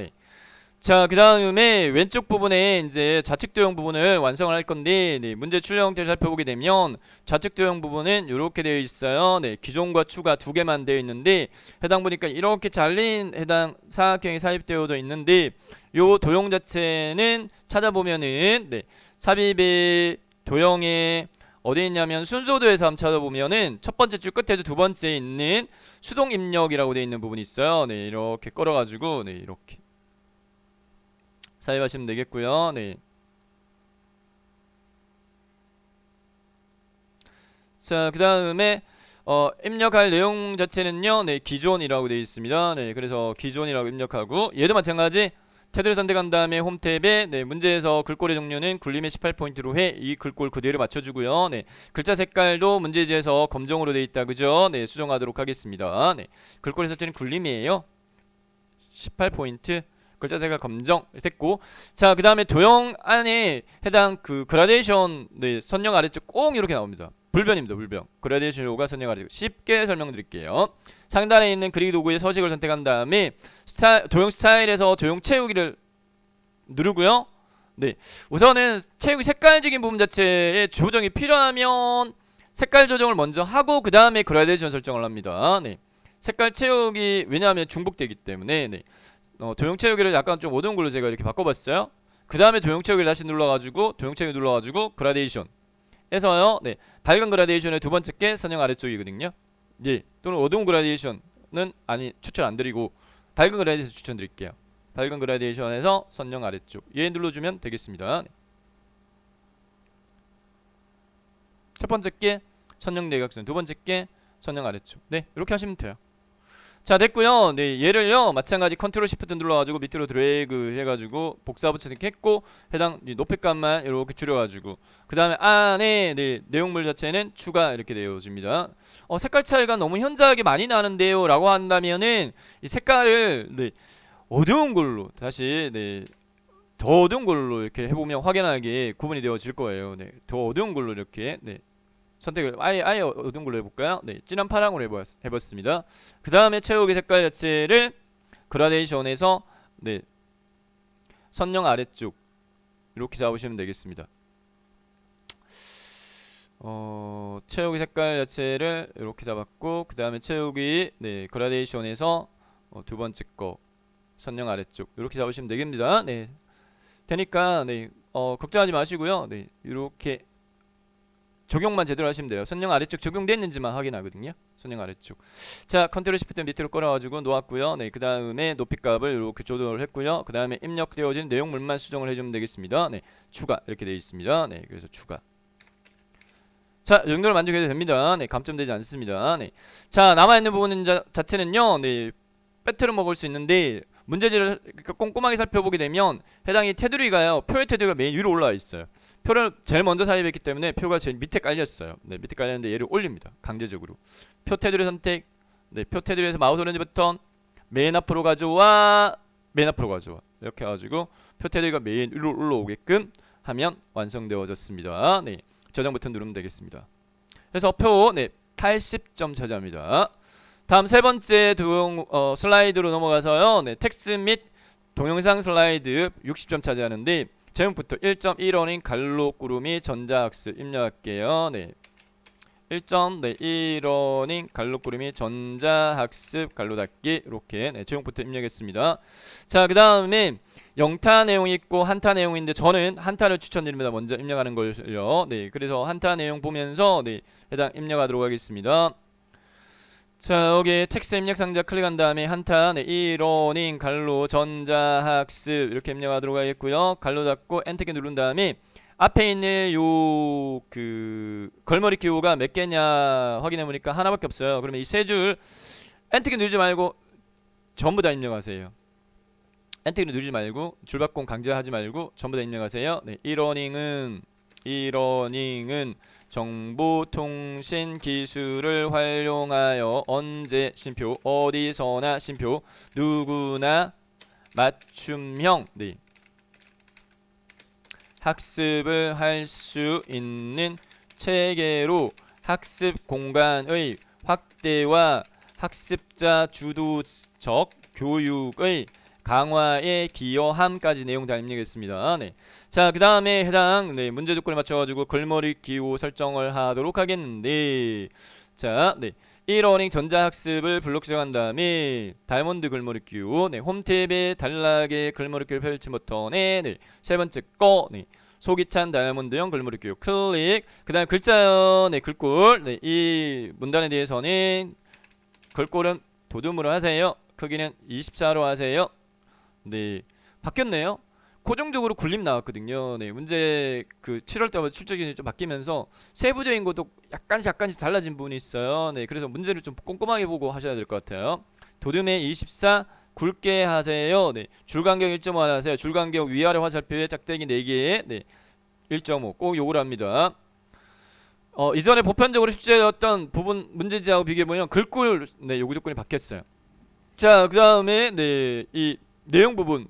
자, 그 다음에 왼쪽 부분에 이제 좌측 도형 부분을 완성을 할 건데, 문제 출력 형태를 살펴보게 되면 좌측 도형 부분은 이렇게 되어 있어요. 기존과 추가 두 개만 되어 있는데, 해당 보니까 이렇게 잘린 해당 사각형이 삽입되어져 있는데, 요 도형 자체는 찾아보면은 삽입의 도형에 어디 있냐면 순서도에서 한번 찾아보면은 첫 번째 줄 끝에도 두 번째에 있는 수동 입력이라고 되어 있는 부분이 있어요. 이렇게 끌어가지고 이렇게 삽입하시면 되겠고요. 자, 그 다음에 입력할 내용 자체는요, 기존이라고 되어 있습니다. 그래서 기존이라고 입력하고, 얘도 마찬가지 테두리 선택한 다음에 홈 탭에 문제에서 글꼴의 종류는 굴림의 18포인트로 해. 이 글꼴 그대로 맞춰주고요. 글자 색깔도 문제지에서 검정으로 되어 있다, 그죠? 수정하도록 하겠습니다. 글꼴의 설정은 굴림이에요. 18포인트. 글자 색깔 검정 됐고, 자, 그 다음에 도형 안에 해당 그 그라데이션 선형 아래쪽 꼭 이렇게 나옵니다. 불변입니다. 불변. 그라데이션 요가 선형 아래쪽 쉽게 설명드릴게요. 상단에 있는 그리기 도구의 서식을 선택한 다음에 도형 스타일에서 도형 채우기를 누르고요. 우선은 채우기 색깔적인 부분 자체에 조정이 필요하면 색깔 조정을 먼저 하고 그 다음에 그라데이션 설정을 합니다. 색깔 채우기, 왜냐하면 중복되기 때문에 도형 채우기를 약간 좀 어두운 걸로 제가 이렇게 바꿔봤어요. 그 다음에 도형 채우기를 다시 눌러가지고 도형 채우기 눌러가지고 그라데이션 에서요. 밝은 그라데이션의 두 번째 게 선형 아래쪽이거든요. 또는 어두운 그라데이션은 추천 안 드리고 밝은 그라데이션 추천드릴게요. 밝은 그라데이션에서 선형 아래쪽 얘 눌러주면 되겠습니다. 첫 번째 게 선형 대각선, 두 번째 게 선형 아래쪽. 이렇게 하시면 돼요. 자, 됐고요. 얘를요 마찬가지 컨트롤 시프트 눌러가지고 밑으로 드래그 해가지고 복사 붙여넣기 했고, 해당 높이값만 이렇게 줄여가지고 그 다음에 안에 내용물 자체는 추가 이렇게 되어집니다. 색깔 차이가 너무 현저하게 많이 나는데요 라고 한다면은 이 색깔을 어두운 걸로 다시 더 어두운 걸로 이렇게 해보면 확연하게 구분이 되어질 거예요. 더 어두운 걸로 이렇게 선택을 아예 어두운 걸로 해볼까요? 진한 파랑으로 해봤습니다. 그 다음에 채우기 색깔 자체를 그라데이션에서 선형 아래쪽 이렇게 잡으시면 되겠습니다. 채우기 색깔 자체를 이렇게 잡았고, 그 다음에 채우기 그라데이션에서 두 번째 거 선형 아래쪽 이렇게 잡으시면 되겠습니다. 되니까 걱정하지 마시고요. 이렇게 적용만 제대로 하시면 돼요. 선형 아래쪽 적용됐는지만 확인하거든요. 선형 아래쪽. 자, 컨트롤 시프트 밑으로 끌어가지고 놓았고요. 그 다음에 높이값을 이렇게 조절을 했고요. 그 다음에 입력되어진 내용물만 수정을 해주면 되겠습니다. 추가 이렇게 되어 있습니다. 그래서 추가. 자, 이 정도로 만족해도 됩니다. 감점되지 않습니다. 자, 남아있는 부분 자체는요. 배트를 먹을 수 있는데 문제지를 꼼꼼하게 살펴보게 되면 해당이 테두리가요. 표의 테두리가 맨 위로 올라와 있어요. 표를 제일 먼저 삽입했기 때문에 표가 제일 밑에 깔렸어요. 밑에 깔렸는데 얘를 올립니다. 강제적으로. 표 테두리 선택. 표 테두리에서 마우스 오른쪽 버튼 맨 앞으로 가져와. 맨 앞으로 가져와. 이렇게 해가지고 표 테두리가 맨 위로 올라오게끔 하면 완성되어졌습니다. 저장 버튼 누르면 되겠습니다. 그래서 표 80점 차지합니다. 다음 세 번째 도형 슬라이드로 넘어가서요. 텍스트 및 동영상 슬라이드 60점 차지하는데 제목부터 1.1원인 갈록구름이 전자학습 입력할게요. 1.1원인 갈록구름이 전자학습 갈로 닫기 이렇게 제목부터 입력했습니다. 자, 그 다음에 영타 내용이 있고 한타 내용인데 저는 한타를 추천드립니다. 먼저 입력하는 걸요. 네, 그래서 한타 내용 보면서 네, 해당 입력하도록 하겠습니다. 자, 여기 텍스트 입력 상자 클릭한 다음에 한타, 네, 이러닝 갈로 전자학습 이렇게 입력하도록 하겠고요. 갈로 닫고 엔터키 누른 다음에 앞에 있는 요 그 걸머리 기호가 몇 개냐 확인해 보니까 하나밖에 없어요. 그러면 이 세 줄 엔터키 누르지 말고 전부 다 입력하세요. 엔터키 누르지 말고 줄바꿈 강제하지 말고 전부 다 입력하세요. 네, 이러닝은 정보통신 기술을 활용하여 언제 쉼표 어디서나 쉼표 누구나 맞춤형 네, 학습을 할 수 있는 체계로 학습 공간의 확대와 학습자 주도적 교육의 강화에 기여함까지 내용 다 입력했습니다. 네. 자, 그 다음에 해당 네, 문제 조건에 맞춰가지고 걸머리 기호 설정을 하도록 하겠는데, 자, 네. 이러닝 전자학습을 블록 시작한 다음에 다이아몬드 걸머리 기호, 네, 홈 탭에 단락의 걸머리 기호 펼침 버튼에 네, 세 번째 거, 네, 속이 찬 다이아몬드형 걸머리 기호 클릭. 그 다음에 글자요, 네, 글꼴, 네, 이 문단에 대해서는 글꼴은 도둠으로 하세요. 크기는 24로 하세요. 네, 바뀌었네요. 고정적으로 굴림 나왔거든요. 네, 문제 그 7월 때부터 출제 기준이 좀 바뀌면서 세부적인 것도 약간씩 달라진 부분이 있어요. 네, 그래서 문제를 좀 꼼꼼하게 보고 하셔야 될 것 같아요. 도둠에 24 굵게 하세요. 네, 줄간격 1.5 하세요. 줄간격 위아래 화살표에 짝대기 4개. 네, 1.5 꼭 요걸 합니다. 이전에 보편적으로 출제되었던 부분 문제지하고 비교해보면 글꼴 네, 요구 조건이 바뀌었어요. 자, 그 다음에 네, 이 내용 부분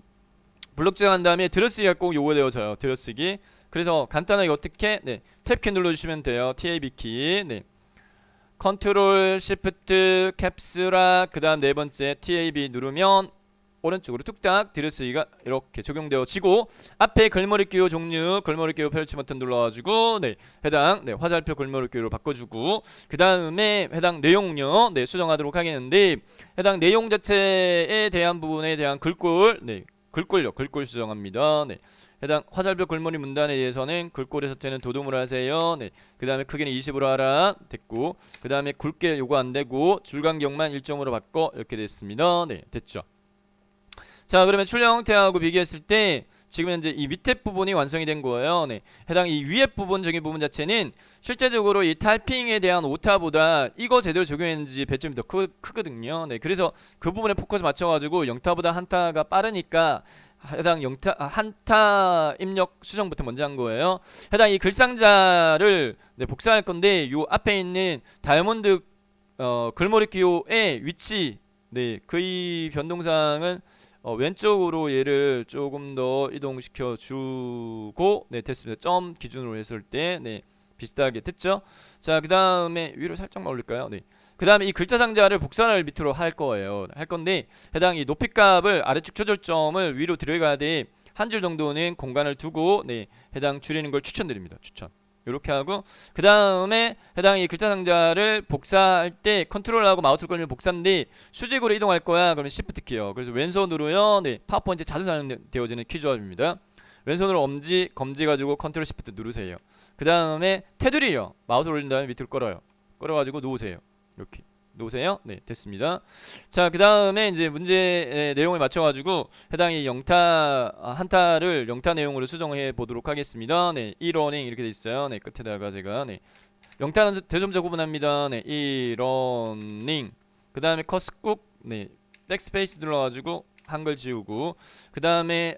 블록 정한 다음에 들어쓰기가 꼭 요거 되어져요. 들어쓰기. 그래서 간단하게 어떻게 네, 탭키 눌러주시면 돼요. TAB 키. 네. 컨트롤 시프트 캡스락 그 다음 네 번째 TAB 누르면 오른쪽으로 뚝딱 들어쓰기가 이렇게 적용되어지고 앞에 걸머리 기호 종류 걸머리 기호 펼치 버튼 눌러가지고 네, 해당 네, 화살표 걸머리 기호로 바꿔주고 그 다음에 해당 내용요 네, 수정하도록 하겠는데 해당 내용 자체에 대한 부분에 대한 글꼴 네, 글꼴 수정합니다. 네. 해당 화살표 글머리 문단에 대해서는 글꼴의 서체는 도둠으로 하세요. 네. 그 다음에 크기는 20으로 하라. 됐고. 그 다음에 굵게 요거 안 되고 줄간격만 1점으로 바꿔. 이렇게 됐습니다. 네. 됐죠. 자, 그러면 출력 형태하고 비교했을 때 지금 현재 이 밑에 부분이 완성이 된 거예요. 네. 해당 이 위에 부분적인 부분 자체는 실제적으로 이 타이핑에 대한 오타보다 이거 제대로 적용했는지 배점이 더 크거든요. 네. 그래서 그 부분에 포커스 맞춰가지고 영타보다 한타가 빠르니까 해당 한타 입력 수정부터 먼저 한 거예요. 해당 이 글상자를 네, 복사할 건데 요 앞에 있는 다이아몬드 글머리 기호의 위치 네, 그의 변동사항은 왼쪽으로 얘를 조금 더 이동시켜 주고 네, 됐습니다. 점 기준으로 했을 때 네, 비슷하게 됐죠. 자, 그 다음에 위로 살짝만 올릴까요? 네. 그 다음에 이 글자 상자를 복사를 밑으로 할 거예요. 할 건데 해당 이 높이 값을 아래쪽 조절점을 위로 들어가야 돼. 한 줄 정도는 공간을 두고 네, 해당 줄이는 걸 추천드립니다. 추천. 이렇게 하고 그 다음에 해당 이 글자 상자를 복사할 때 컨트롤하고 마우스를 걸면 복사인데 수직으로 이동할 거야. 그러면 시프트 키요. 그래서 왼손으로요. 네, 파워포인트 자주 사용되어지는 키 조합입니다. 왼손으로 엄지, 검지 가지고 컨트롤 시프트 누르세요. 그 다음에 테두리요. 마우스를 올린 다음에 밑으로 끌어요. 끌어가지고 놓으세요. 이렇게 놓으세요. 네, 됐습니다. 자, 그 다음에 이제 문제 내용을 맞춰가지고 해당이 한타를 영타 내용으로 수정해 보도록 하겠습니다. 네, 이러닝 이렇게 돼 있어요. 네, 끝에다가 제가 네, 영타는 대점자 구분합니다. 네, 이러닝. 그 다음에 커스 꾹 네, 백스페이스 눌러가지고 한글 지우고 그 다음에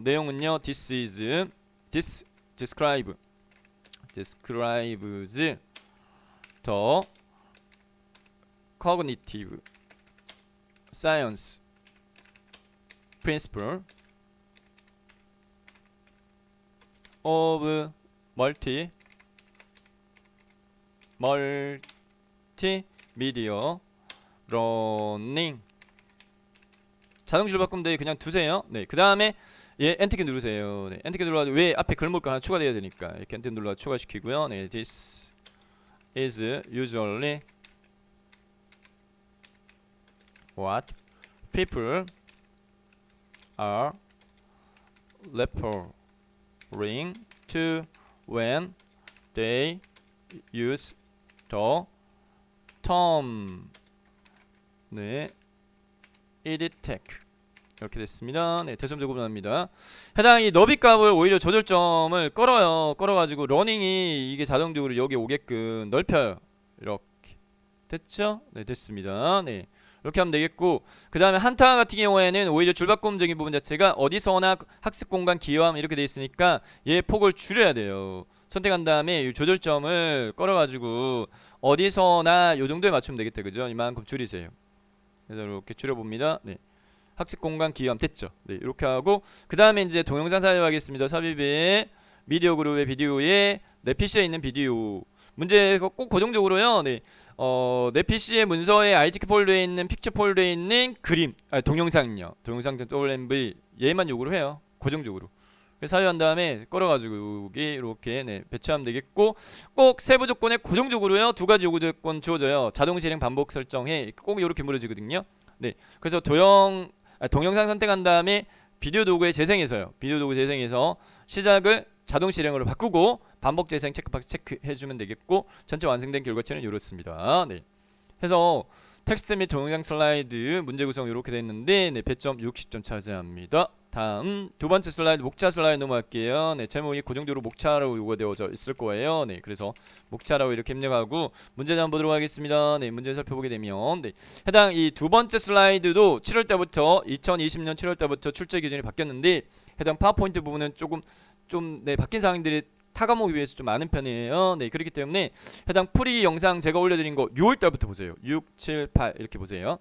내용은요, describes the cognitive science principle of multimedia learning. 자동 줄바꿈 데 그냥 두세요. 네, 그 다음에 예, 엔터키 누르세요. 네, 엔터키 눌러가지고 왜 앞에 글물가 하나 추가되어야 되니까 이렇게 엔터키 눌러 추가시키고요. 네, this is usually what people are referring to when they use the term 네 edtech 이렇게 됐습니다. 네, 대점제 구분합니다. 해당 이 너비 값을 오히려 조절점을 끌어가지고 러닝이 이게 자동적으로 여기 오게끔 넓혀요. 이렇게 됐죠? 네, 됐습니다. 네, 이렇게 하면 되겠고, 그 다음에 한타 같은 경우에는 오히려 줄바꿈적인 부분 자체가 어디서나 학습 공간 기여함 이렇게 돼 있으니까 얘 폭을 줄여야 돼요. 선택한 다음에 이 조절점을 끌어가지고 어디서나 요 정도에 맞추면 되겠다, 그죠? 이만큼 줄이세요. 그래서 이렇게 줄여봅니다. 네. 학습 공간 기여함 됐죠. 네, 이렇게 하고 그 다음에 이제 동영상 사용하겠습니다. 삽입에 미디어 그룹의 비디오에 내 PC에 있는 비디오 문제가 꼭 고정적으로요. 네, 내 PC의 문서에 ITK 폴더에 있는 픽처 폴더에 있는 그림, 동영상요. 동영상 WMV 얘만 요구를 해요. 고정적으로. 사유한 다음에 끌어가지고 여기 이렇게 네, 배치하면 되겠고 꼭 세부 조건에 고정적으로요 두 가지 요구 조건 주어져요. 자동 실행 반복 설정해 꼭 이렇게 물어지거든요. 네, 그래서 동영상 선택한 다음에 비디오 도구에 재생해서요. 비디오 도구 재생해서 시작을 자동 실행으로 바꾸고 반복 재생 체크박스 체크해주면 되겠고 전체 완성된 결과치는 이렇습니다. 네, 해서 텍스트 및 동영상 슬라이드 문제 구성 이렇게 됐는데 네, 배점 60점 차지합니다. 다음 두 번째 슬라이드 목차 슬라이드 넘어갈게요. 네, 제목이 고정적으로 목차라고 요구되어져 있을 거예요. 네, 그래서 목차라고 이렇게 입력하고 문제 한번 보도록 하겠습니다. 네, 문제 살펴보게 되면 네, 해당 이 두 번째 슬라이드도 7월 때부터 2020년 7월 때부터 출제 기준이 바뀌었는데 해당 파워포인트 부분은 조금 네, 바뀐 사항들이 타 과목에 비해서 좀 많은 편이에요. 네, 그렇기 때문에 해당 프리 영상 제가 올려드린 거 6월 달부터 보세요. 6, 7, 8 이렇게 보세요.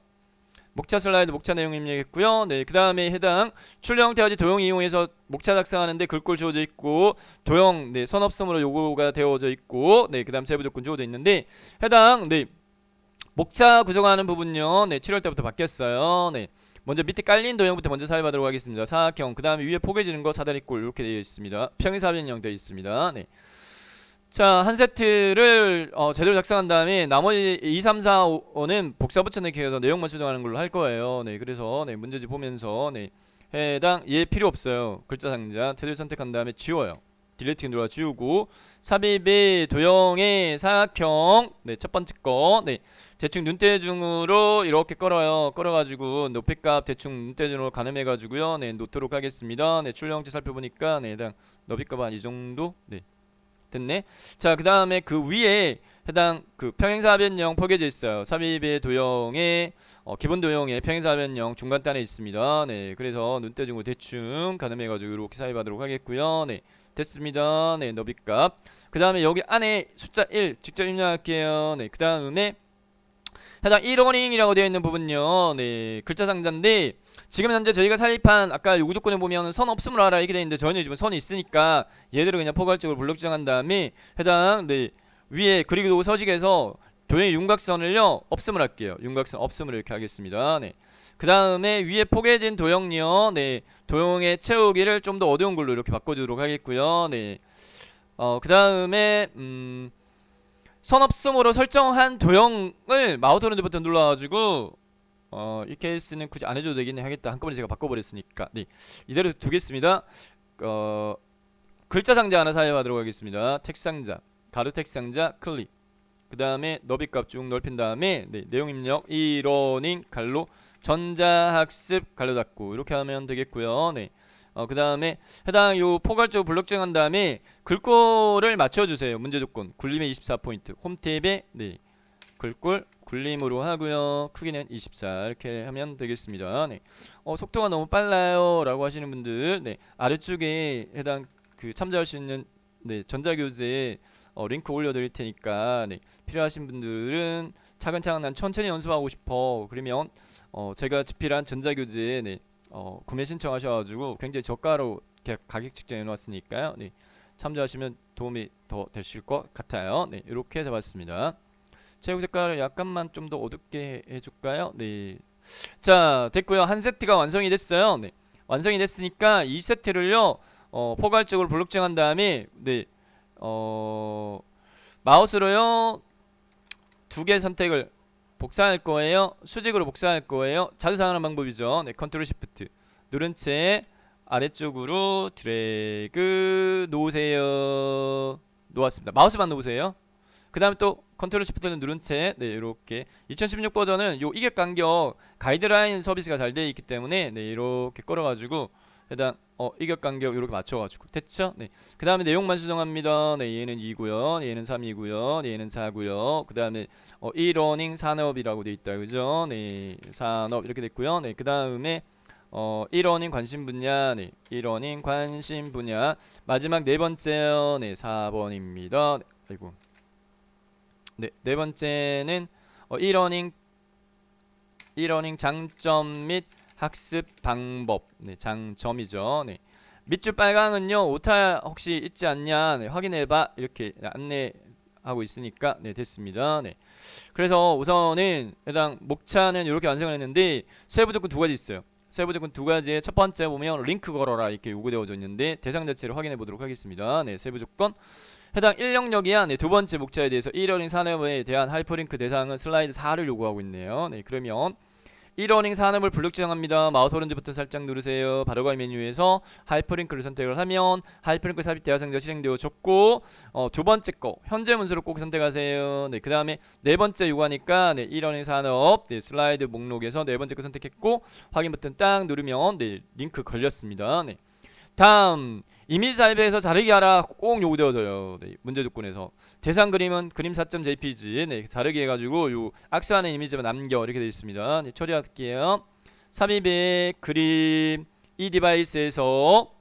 목차 슬라이드 목차 내용 입력했고요. 네, 그 다음에 해당 출력 형태까지 도형 이용해서 목차 작성하는데 글꼴 주어져 있고 도형 네, 선업성으로 요구가 되어져 있고 네, 그 다음 세부 조건 주어져 있는데 해당 네, 목차 구성하는 부분요. 네, 7월 때부터 바뀌었어요. 네, 먼저 밑에 깔린 도형부터 먼저 사용하도록 하겠습니다. 사각형 그 다음에 위에 포개지는 거 사다리꼴 이렇게 되어 있습니다. 평행사변형 되어 있습니다. 네. 자, 한 세트를 제대로 작성한 다음에 나머지 2, 3, 4, 5는 복사 붙여넣기 해서 내용만 수정하는 걸로 할 거예요. 네, 그래서 네, 문제집 보면서 네, 해당 얘 필요 없어요. 글자 상자 테두리 선택한 다음에 지워요. 딜리트 눌러 지우고 삽입의 도형의 사각형 네, 첫 번째 거 네, 대충 눈대중으로 이렇게 끌어가지고 높이값 대충 눈대중으로 가늠해가지고요. 네, 놓도록 하겠습니다. 네, 출력형태 살펴보니까 네, 해당 너비값 한 이 정도 네. 됐네. 자, 그 다음에 그 위에 해당 그 평행사변형 포개져 있어요. 삽입의 도형에 기본 도형에 평행사변형 중간단에 있습니다. 네, 그래서 눈대중으로 대충 가늠해가지고 이렇게 삽입하도록 하겠고요. 네, 됐습니다. 네, 너비값. 그 다음에 여기 안에 숫자 1 직접 입력할게요. 네, 그 다음에 해당 이러닝이라고 되어 있는 부분요. 네, 글자 상자인데 지금 현재 저희가 사입한 아까 요구 조건에 보면 선 없음을 알아 이렇게 되어 있는데 저희는 지금 선이 있으니까 얘들을 그냥 포괄적으로 블록 지정한 다음에 해당 네, 위에 그리고 서식에서 도형의 윤곽선을요 없음을 할게요. 윤곽선 없음을 이렇게 하겠습니다. 네. 그 다음에 위에 포개진 도형요. 네, 도형의 채우기를 좀 더 어두운 걸로 이렇게 바꿔주도록 하겠고요. 네. 그 다음에 선 없음으로 설정한 도형을 마우스 오른쪽부터 눌러가지고 이 케이스는 굳이 안 해줘도 되긴 하겠다. 한꺼번에 제가 바꿔버렸으니까 네, 이대로 두겠습니다. 글자 상자 하나 사용하도록 하겠습니다. 텍스트 상자, 가로 텍스트 상자 클릭. 그 다음에 너비값 쭉 넓힌 다음에 네, 내용 입력 이러닝 갈로 전자학습 갈로 닫고 이렇게 하면 되겠고요. 네. 그 다음에 해당 요 포괄적 블록 정한 다음에 글꼴을 맞춰주세요. 문제 조건 굴림에 24포인트 홈탭에 네, 글꼴 굴림으로 하고요. 크기는 24 이렇게 하면 되겠습니다. 네. 속도가 너무 빨라요 라고 하시는 분들 네, 아래쪽에 해당 그 참조할 수 있는 네, 전자교재에 링크 올려드릴 테니까 네, 필요하신 분들은 차근차근 난 천천히 연습하고 싶어 그러면 제가 집필한 전자교재에 네, 구매 신청하셔가지고 굉장히 저가로 가격 측정해 놓았으니까요. 네, 참조하시면 도움이 더 되실 것 같아요. 네, 이렇게 잡았습니다. 체육 색깔을 약간만 좀 더 어둡게 해줄까요? 네, 자 됐고요. 한 세트가 완성이 됐어요. 네, 완성이 됐으니까 이 세트를요 포괄적으로 블록 정한 다음에 네, 마우스로요 두 개 선택을 복사할 거예요. 수직으로 복사할 거예요. 자주 사용하는 방법이죠. 네, 컨트롤 시프트 누른 채 아래쪽으로 드래그 놓으세요. 놓았습니다. 마우스만 놓으세요. 그 다음에 또 컨트롤 시프트를 누른 채 네, 이렇게 2016 버전은 요 이격 간격 가이드라인 서비스가 잘 되어 있기 때문에 네, 이렇게 끌어가지고 해당 이격 간격 이렇게 맞춰가지고 됐죠? 네. 그 다음에 내용만 수정합니다. 네, 얘는 2고요, 얘는 3이고요, 얘는 4고요. 그 다음에 e-러닝 산업이라고 되어 있다, 그죠? 네, 산업 이렇게 됐고요. 네, 그 다음에 e-러닝 관심 분야, 네, e-러닝 관심 분야. 마지막 네 번째요, 네, 4번입니다. 네, 아이고. 네, 네 번째는 e-러닝 장점 및 학습 방법. 네, 장점이죠. 네. 밑줄 빨강은요, 오타 혹시 있지 않냐, 네, 확인해봐. 이렇게 안내하고 있으니까, 네, 됐습니다. 네. 그래서 우선은 해당 목차는 이렇게 완성을 했는데, 세부 조건 두 가지 있어요. 세부 조건 두 가지에 첫 번째 보면 링크 걸어라 이렇게 요구되어져 있는데, 대상 자체를 확인해 보도록 하겠습니다. 네, 세부 조건. 해당 1영역이야. 네, 두 번째 목차에 대해서 e-러닝 산업에 대한 하이퍼링크 대상은 슬라이드 4를 요구하고 있네요. 네, 그러면 e-러닝 산업을 블록 지정합니다. 마우스 오른쪽 버튼 살짝 누르세요. 바로가기 메뉴에서 하이퍼링크를 선택을 하면 하이퍼링크 삽입 대상자 실행되어졌고, 두 번째 거 현재 문서를 꼭 선택하세요. 네, 그 다음에 네 번째 요구하니까 네, e-러닝 산업 네, 슬라이드 목록에서 네 번째 거 선택했고 확인 버튼 딱 누르면 네, 링크 걸렸습니다. 네. 다음 이미지 삽입에서 자르기 하라 꼭 요구되어져요. 네, 문제 조건에서 대상 그림은 그림 4.jpg 네, 자르기 해가지고 요 악수하는 이미지만 남겨 이렇게 되어 있습니다. 네, 처리할게요. 삽입의 그림 이 디바이스에서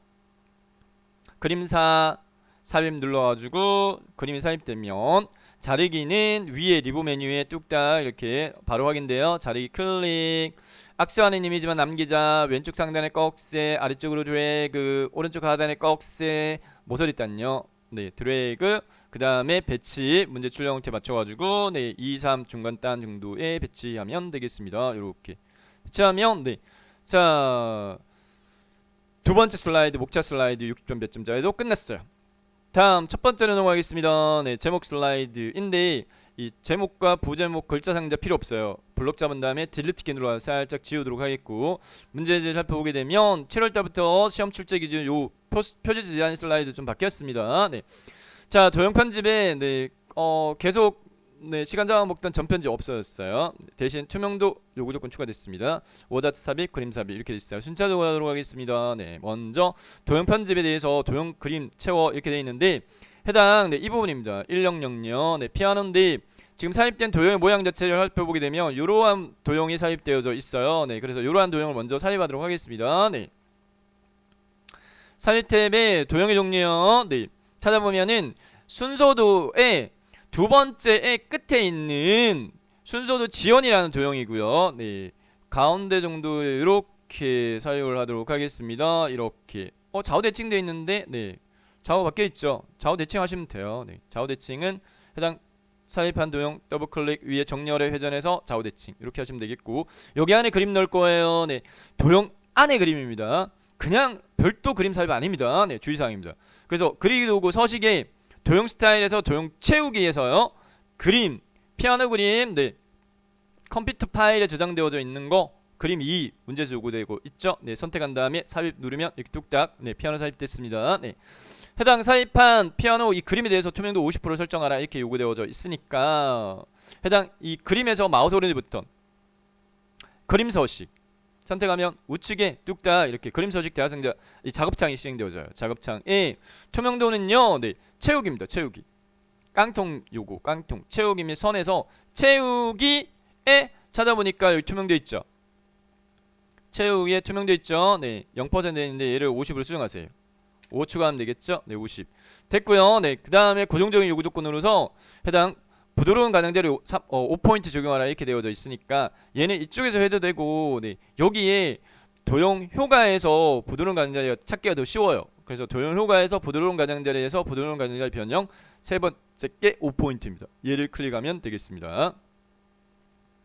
그림사 삽입 눌러가지고 그림이 삽입되면 자르기는 위에 리보 메뉴에 뚝딱 이렇게 바로 확인돼요. 자르기 클릭. 악수하는 이미지만 남기자. 왼쪽 상단에 꺽쇠, 아래쪽으로 드래그, 오른쪽 하단에 꺽쇠, 모서리 단요. 네, 드래그. 그 다음에 배치 문제 출력 형태 맞춰가지고 네, 2, 3 중간 단 정도에 배치하면 되겠습니다. 이렇게 배치하면 네, 자 두 번째 슬라이드 목차 슬라이드 60점 몇 점짜리도 끝났어요. 다음 첫 번째로 넘어가겠습니다. 네, 제목 슬라이드인데 이 제목과 부제목 글자 상자 필요 없어요. 블록 잡은 다음에 딜리트 키 눌러서 살짝 지우도록 하겠고, 문제지를 살펴보게 되면 7월달부터 시험 출제 기준 요 표지 디자인 슬라이드 좀 바뀌었습니다. 네, 자 도형 편집에 네, 계속 네, 시간 잡아먹던 전편집 없어졌어요. 대신 투명도 요구 조건 추가됐습니다. 워드 삽입, 그림 삽입 이렇게 돼 있어요. 순차적으로 하도록 하겠습니다. 네, 먼저 도형 편집에 대해서 도형 그림 채워 이렇게 돼 있는데 해당 네, 이 부분입니다. 100요. 네, 피아노인데 지금 삽입된 도형의 모양 자체를 살펴보게 되면 이러한 도형이 삽입되어져 있어요. 네, 그래서 이러한 도형을 먼저 삽입하도록 하겠습니다. 네, 삽입 탭에 도형의 종류요. 네, 찾아보면은 순서도의 두 번째의 끝에 있는 순서도 지연이라는 도형이고요. 네, 가운데 정도 이렇게 사용을 하도록 하겠습니다. 이렇게 좌우 대칭되어 있는데 네, 좌우 바뀌어 있죠. 좌우 대칭 하시면 돼요. 네, 좌우 대칭은 해당 삽입한 도형 더블 클릭 위에 정렬에 회전해서 좌우 대칭 이렇게 하시면 되겠고, 여기 안에 그림 넣을 거예요. 네, 도형 안에 그림입니다. 그냥 별도 그림 삽입 아닙니다. 네, 주의사항입니다. 그래서 그리기 도구 서식에 도형 스타일에서 도형 채우기에서요, 그림, 피아노 그림, 네, 컴퓨터 파일에 저장되어져 있는 거 그림 2 문제에서 요구되고 있죠. 네, 선택한 다음에 삽입 누르면 이렇게 뚝딱 네, 피아노 삽입됐습니다. 네, 해당 삽입한 피아노 이 그림에 대해서 투명도 50% 설정하라 이렇게 요구되어져 있으니까 해당 이 그림에서 마우스 오른쪽부터 그림 서식 선택하면 우측에 뚝딱 이렇게 그림 서식 대화상자 이 작업창이 시행되어져요. 작업창에 투명도는요, 네, 채우기입니다. 채우기. 깡통 요거 깡통 채우기 및 선에서 채우기에 찾아보니까 여기 투명되어 있죠. 채우기에 투명되어 있죠. 네, 0% 되는데 얘를 50으로 수정하세요. 5 추가하면 되겠죠. 네, 50 됐고요. 네, 그 다음에 고정적인 요구 조건으로서 해당 부드러운 가장자리 5포인트 적용하라 이렇게 되어져 있으니까 얘는 이쪽에서 해도 되고, 네, 여기에 도형 효과에서 부드러운 가장자리가 찾기가 더 쉬워요. 그래서 도형 효과에서 부드러운 가장자리에서 부드러운 가장자리 변형 세 번째 게 5포인트입니다. 얘를 클릭하면 되겠습니다.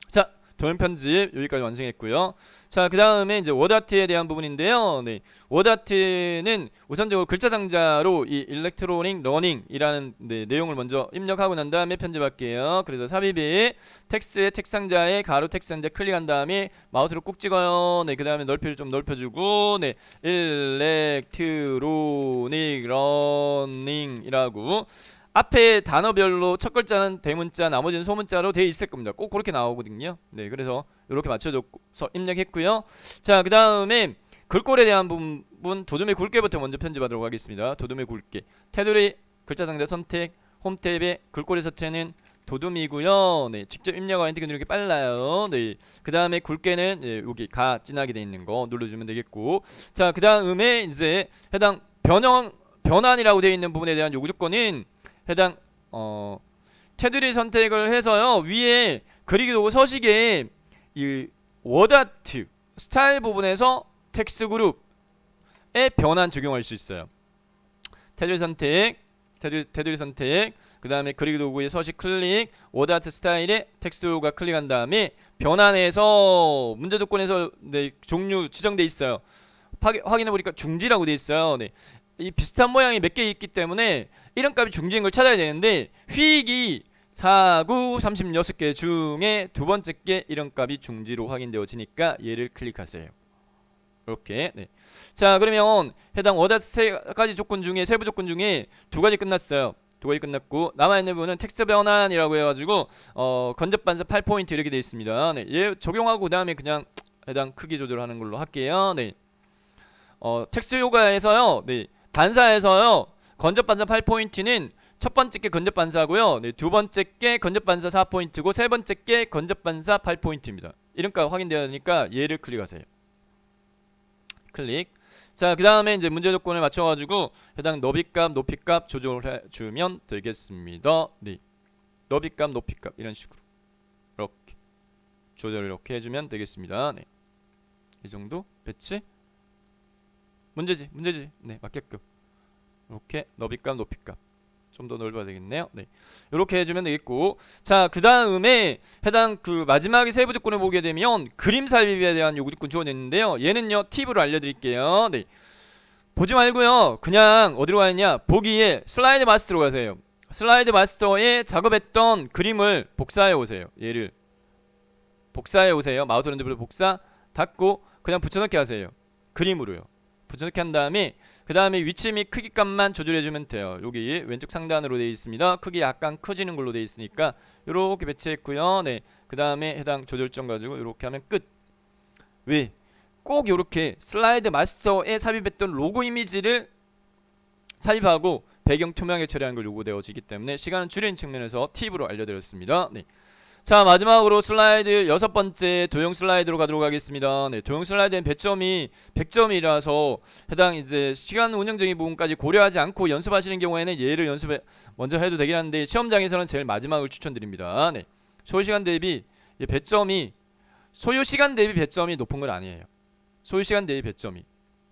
자, 도형 편집 여기까지 완성했고요. 자, 그 다음에 이제 워드아트에 대한 부분인데요. 네, 워드아트는 우선적으로 글자 장자로 이 일렉트로닉 러닝이라는 내용을 먼저 입력하고 난 다음에 편집할게요. 그래서 삽입에 텍스트의 책상자에 가로 텍스트상자 클릭한 다음에 마우스로 꾹 찍어요. 네, 그 다음에 넓이를 좀 넓혀주고, 네, 일렉트로닉 러닝이라고 앞에 단어별로 첫 글자는 대문자, 나머지는 소문자로 되어 있을 겁니다. 꼭 그렇게 나오거든요. 네, 그래서 이렇게 맞춰줘서 입력했고요. 자, 그 다음에 글꼴에 대한 부분 도둠의 굵게부터 먼저 편집하도록 하겠습니다. 도둠의 굵게. 테두리 글자 상자 선택, 홈 탭의 글꼴의 서체는 도둠이고요. 네, 직접 입력하고 엔터 누르기 빨라요. 네, 그 다음에 굵게는 여기 가 진하게 돼 있는 거 눌러주면 되겠고, 자, 그 다음에 이제 해당 변환이라고 되어 있는 부분에 대한 요구 조건은 해당 테두리 선택을 해서요, 위에 그리기 도구 서식에 이 워드아트 스타일 부분에서 텍스트 그룹에 변환 적용할 수 있어요. 테두리 선택, 테두리 선택, 그 다음에 그리기 도구의 서식 클릭, 워드아트 스타일에 텍스트 도구가 클릭한 다음에 변환해서 문제 조건에서 네, 종류 지정돼 있어요. 확인해 보니까 중지라고 돼 있어요. 네. 이 비슷한 모양이 몇 개 있기 때문에 이런 값이 중지인 걸 찾아야 되는데, 휘익이 4, 9, 36개 중에 두 번째 게 이런 값이 중지로 확인되어지니까 얘를 클릭하세요. 이렇게. 네. 자, 그러면 해당 워드아트 세 가지 조건 중에 세부 조건 중에 두 가지 끝났어요. 두 가지 끝났고 남아있는 부분은 텍스트 변환이라고 해가지고 건접 반사 8포인트 이렇게 되어 있습니다. 네. 얘 적용하고 그 다음에 그냥 해당 크기 조절하는 걸로 할게요. 네. 텍스트 요가에서요, 네, 반사에서요, 건접 반사 8포인트는 첫 번째 게 건접 반사고요, 네, 두 번째 게 건접 반사 4포인트고 세 번째 게 건접 반사 8포인트입니다. 이름값 확인되니까 얘를 클릭하세요. 클릭. 자, 그 다음에 이제 문제 조건을 맞춰가지고 해당 너비값, 높이값 조절해 주면 되겠습니다. 네, 너비값, 높이값 이런 식으로 이렇게 조절을 이렇게 해주면 되겠습니다. 네, 이 정도 배치. 문제지. 네, 맞게끔 이렇게 너비값, 높이값 좀 더 넓어야 되겠네요. 네, 이렇게 해주면 되겠고, 자, 그 다음에 해당 그 마지막에 세부 조건을 보게 되면 그림 삽입에 대한 요구 조건 주어졌는데요. 얘는요 팁으로 알려드릴게요. 네, 보지 말고요 그냥 어디로 가느냐, 보기에 슬라이드 마스터로 가세요. 슬라이드 마스터에 작업했던 그림을 복사해 오세요. 얘를 복사해 오세요. 마우스 오른쪽으로 복사 닫고 그냥 붙여넣기 하세요. 그림으로요. 붙여넣기 한 다음에 그 다음에 위치 및 크기 값만 조절해주면 돼요. 여기 왼쪽 상단으로 되어 있습니다. 크기 약간 커지는 걸로 되어 있으니까 이렇게 배치했고요. 네, 그 다음에 해당 조절점 가지고 이렇게 하면 끝. 왜? 꼭 이렇게 슬라이드 마스터에 삽입했던 로고 이미지를 삽입하고 배경 투명하게 처리하는 걸 요구되어지기 때문에 시간을 줄이는 측면에서 팁으로 알려드렸습니다. 네. 자, 마지막으로 슬라이드 여섯 번째 도형 슬라이드로 가도록 하겠습니다. 네, 도형 슬라이드는 배점이 100점이라서 해당 이제 시간 운영적인 부분까지 고려하지 않고 연습하시는 경우에는 얘를 연습에 먼저 해도 되긴 한데 시험장에서는 제일 마지막을 추천드립니다. 네, 소요시간 대비 배점이 소요시간 대비 배점이 높은 건 아니에요. 소요시간 대비 배점이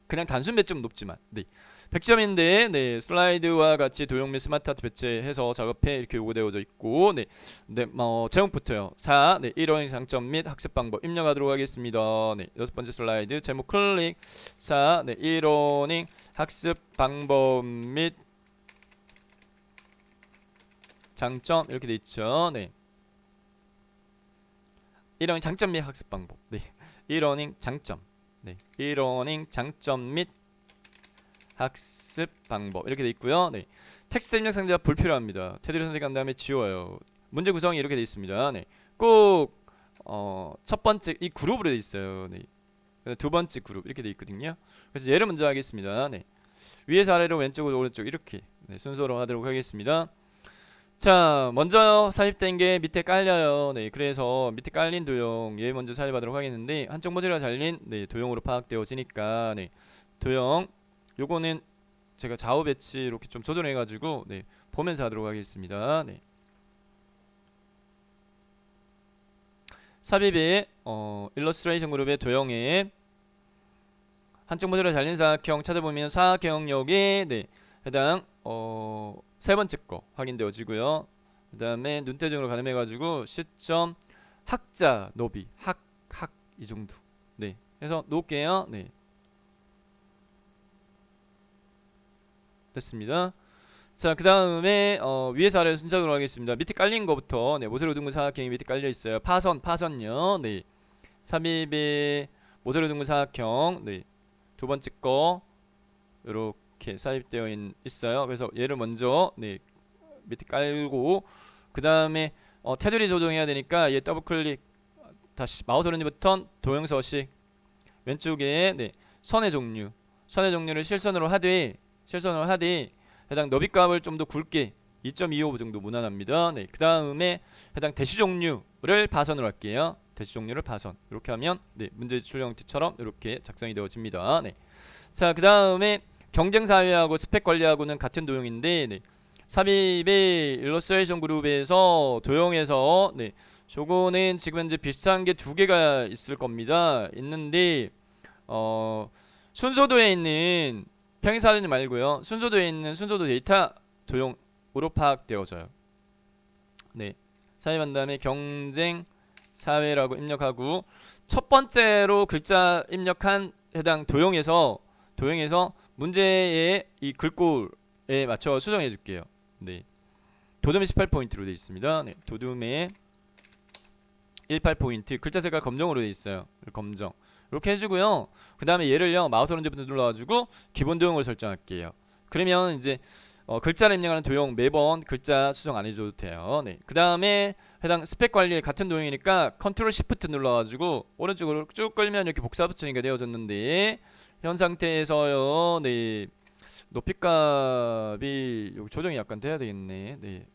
그냥 단순 배점은 높지만, 네, 100점인데 네, 슬라이드와 같이 도형 및 스마트 아트 배치해서 작업해 이렇게 요구되어져 있고, 네, 네, 제목부터요. 4. 네, 1호 장점 및 학습 방법 입력하도록 하겠습니다. 네, 여섯 번째 슬라이드 제목 클릭. 4. 네, 1호 학습 방법 및 장점 이렇게 돼 있죠. 네, 1호 장점 및 학습 방법. 네, 1호 장점. 네, 1호 장점 및 학습 방법 이렇게 돼 있고요. 네, 텍스트 입력 상자가 불필요합니다. 테두리 선택한 다음에 지워요. 문제 구성이 이렇게 돼 있습니다. 네, 꼭 첫 번째 이 그룹으로 돼 있어요. 네, 두 번째 그룹 이렇게 돼 있거든요. 그래서 얘를 먼저 하겠습니다. 네, 위에서 아래로 왼쪽으로 오른쪽 이렇게 네, 순서로 하도록 하겠습니다. 자, 먼저 삽입된 게 밑에 깔려요. 네, 그래서 밑에 깔린 도형 얘 먼저 삽입하도록 하겠는데 한쪽 모듈가 달린 네, 도형으로 파악되어지니까 네, 도형 요거는 제가 좌우 배치 이렇게 좀 조절해가지고 네, 보면서 하도록 하겠습니다. 네. 삽입에 일러스트레이션 그룹의 도형에 한쪽 모듈에 달린 사각형 찾아보면 사각형 역에 네, 해당 세 번째 거 확인되어지고요. 그 다음에 눈대중으로 가늠해가지고 시점 학자 너비 학 이 정도. 네. 그래서 놓을게요. 네. 됐습니다. 자, 그 다음에 위에서 아래로 순서대로 하겠습니다. 밑에 깔린 거부터 네, 모세로 둥근 사각형이 밑에 깔려 있어요. 파선요. 네. 삽입에 모세로 둥근 사각형. 네. 두 번째 거 이렇게 삽입되어 있어요. 그래서 얘를 먼저 네, 밑에 깔고 그 다음에 테두리 조정해야 되니까 얘 더블 클릭 다시 마우스 오른쪽 버튼 도형 서식 왼쪽에 네, 선의 종류를 실선으로 하되 해당 너비값을 좀 더 굵게 2.25 정도 무난합니다. 네, 그 다음에 해당 대시 종류를 파선으로 할게요. 대시 종류를 파선 이렇게 하면 네, 문제 출력 형태처럼 이렇게 작성이 되어집니다. 네. 자, 그 다음에 경쟁 사회하고 스펙 관리하고는 같은 도형인데 네, 삽입의 일러스트레이션 그룹에서 도형에서 네, 저거는 지금 현재 비슷한 게 두 개가 있을 겁니다. 있는데 순서도에 있는 평행사변이 말고요. 순서도에 있는 순서도 데이터 도형으로 파악되어져요. 네, 삽입한 다음에 경쟁 사회라고 입력하고 첫 번째로 글자 입력한 해당 도형에서 문제의 이 글꼴에 맞춰 수정해 줄게요. 네, 도둠이 18포인트로 되어 있습니다. 네, 도둠에 18포인트 글자 색깔 검정으로 되어 있어요. 검정 이렇게 해주고요. 그 다음에 얘를요 마우스 오른쪽 버튼 눌러가지고 기본 도형을 설정할게요. 그러면 이제 글자를 입력하는 도형 매번 글자 수정 안 해줘도 돼요. 네. 그 다음에 해당 스펙 관리 같은 도형이니까 컨트롤 시프트 눌러가지고 오른쪽으로 쭉 끌면 이렇게 복사 버튼이 되어졌는데 현 상태에서요. 네. 높이값이 조정이 약간 돼야 되겠네. 네.